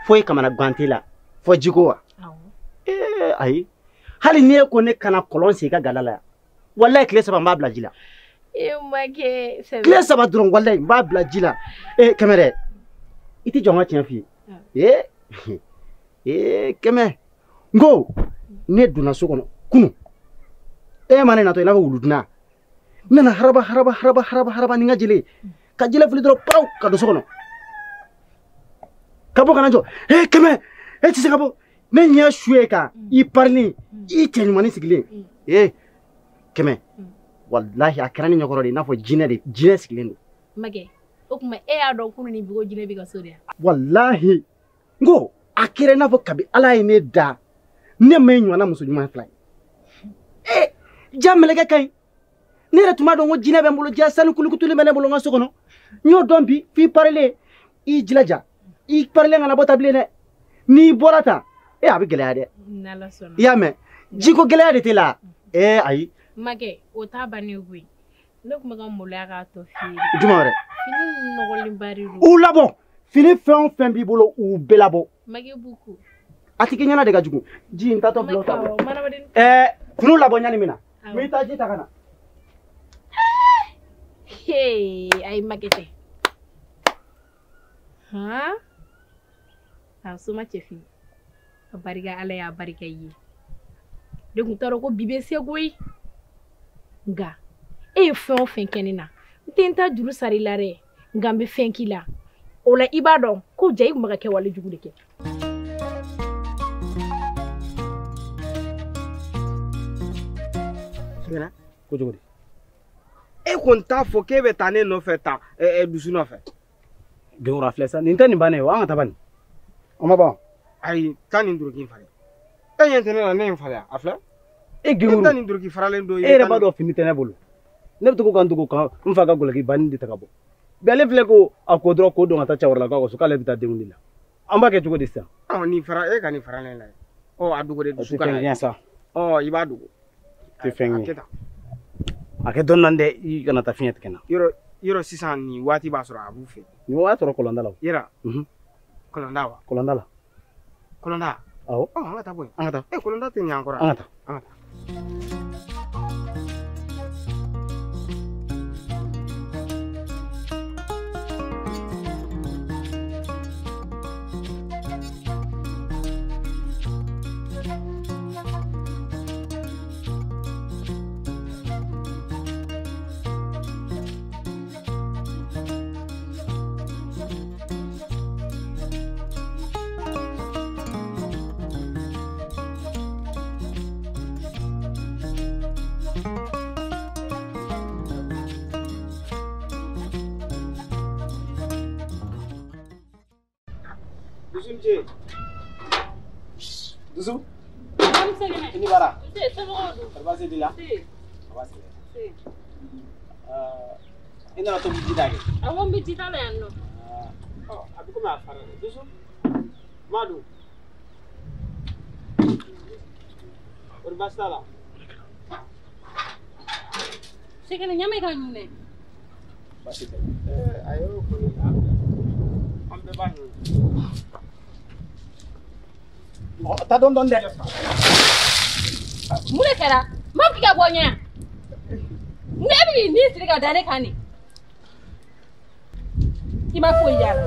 Foyi kamana ganti la. Fo jiko wa? Ayi. Hali ne ko ne kana kolon se ka gala la. Wallahi kile saba m'a bila ji la. Make kile saba dɔrɔn wallahi m'a bila ji la. Kɛmɛ dɛ. I ti jɔn ka tiɲɛ f'i ye. Kɛmɛ. Ngo ne donna so kɔnɔ kunu. Ma ne natɔ i n'a fɔ wuluduna. Ne nana haraba ni n ka jele. Ka jele fili dɔrɔn paw ka don so kɔnɔ. Ka bɔ kana jɔ. Kɛmɛ. E ti se ka bɔ. Ne ɲɛ suye kan I parli I cɛ ɲumanin sigilen. Kɛmɛ. Wallahi a kɛra ne ɲɛkɔrɔ de i n'a fɔ jinɛ sigilen don. Make o kuma e y'a dɔn kunu ni bigo jinɛ bɛ ka so de. Wallahi. Ngo a kɛra i n'a fɔ kabi Ala ye ne da. Ne ma ɲɔgɔnna muso ɲuman fila ye. Ja mɛlɛkɛ ka ɲi. Ne yɛrɛ tun b'a dɔn ko jinɛ bɛ n bolo ja sanu kulukutulen bɛ ne bolo n ka so kɔnɔ. N y'o dɔn bi f'i parler I jilaja. I parler kana bɔ ta bilen dɛ. N'i bɔra tan a bɛ gɛlɛya dɛ. N'Ala sɔnna. I y'a mɛn jiko gɛlɛya de tɛ la. Ayi. Make o t'a bannen koyi. Ne tun bɛ ka maloya k'a tɔ f'i ye. Juma wɛrɛ. Fini nɔgɔlenba de don. U labɔ. Fini fɛn o fɛn b'i bolo u bɛɛ labɔ. Make buku. A tɛ kɛ ɲɛna de ka jugu. Ji in tatɔ bila o ta. Finiw labɔ ɲani min na. N bɛ taa ji ta ka na. Ayi make tɛ. A so ma cɛ fini. A barika Ala y'a barika I ye. Ne kun t'a dɔn ko bi bɛ se koyi. Nka e ye fɛn o fɛn kɛ ne na n tɛ n ta juru sara I la dɛ. Nka n bɛ fɛn k'i la. O la I b'a dɔn ko ja I kun bɛ ka kɛwale jugu de kɛ. Ko cogo di? E kun t'a fɔ k'e bɛ taa ne nɔfɛ tan dusu nɔfɛ. Gɛnwara filɛ sa nin tɛ nin bannen ye an ka taa bani. O ma ban. Ayi taa nin duloki falen. E ɲɛ tɛ ne la ne ye n falen a filɛ. E gɛnwuru. E taa nin duloki faralen don. E yɛrɛ b'a dɔn fini tɛ ne bolo. Ne bɛ to ka n dogo kan n fa ka gɔlɔki banni de ta ka bɔ. Bi ale filɛ ko a ko dɔrɔn ko dɔn ka taa cɛkɔrɔba ka so k'ale bɛ taa denkundi la. An b'a kɛ cogo di sisan? Nin fara e ka nin faralen lajɛ. A dogo de dusu kan. A tɛ fɛn ɲɛ sa. I b'a dogo. Tɛ fɛn ɲɛ. A kɛ dɔɔni dɔɔni dɛ I kana taa fiɲɛ tigɛ n na. Yɔrɔ sisan nin waati b'a sɔrɔ a b'u fɛ. Nin waati sɔrɔ kɔlɔnda la. Yɛrɛ. Kɔlɔnda wa? Kɔlɔnda la. Kɔlɔnda. Awɔ. An ka taa bɔ yen. An ka taa. Kɔlɔnda tɛ ɲɛ an kɔrɔ. An ka taa. Dusu? Ini bara? Terbasi di la? Terbasi. Ini nana tobi jida ke? Awon bi jida la yanno. Abi ko ma fara. Dusu? Madu. Terbasi la. Sekene nyame ka nyune. Basi. Ayo ko ni. Ambe ba ni. Ta don dɛ. Mun de kɛra? N b'a fɔ k'i ka bɔ ɲɛ. Ne bɛ k'i ni siri ka da ne kan de. I ma foyi y'a la.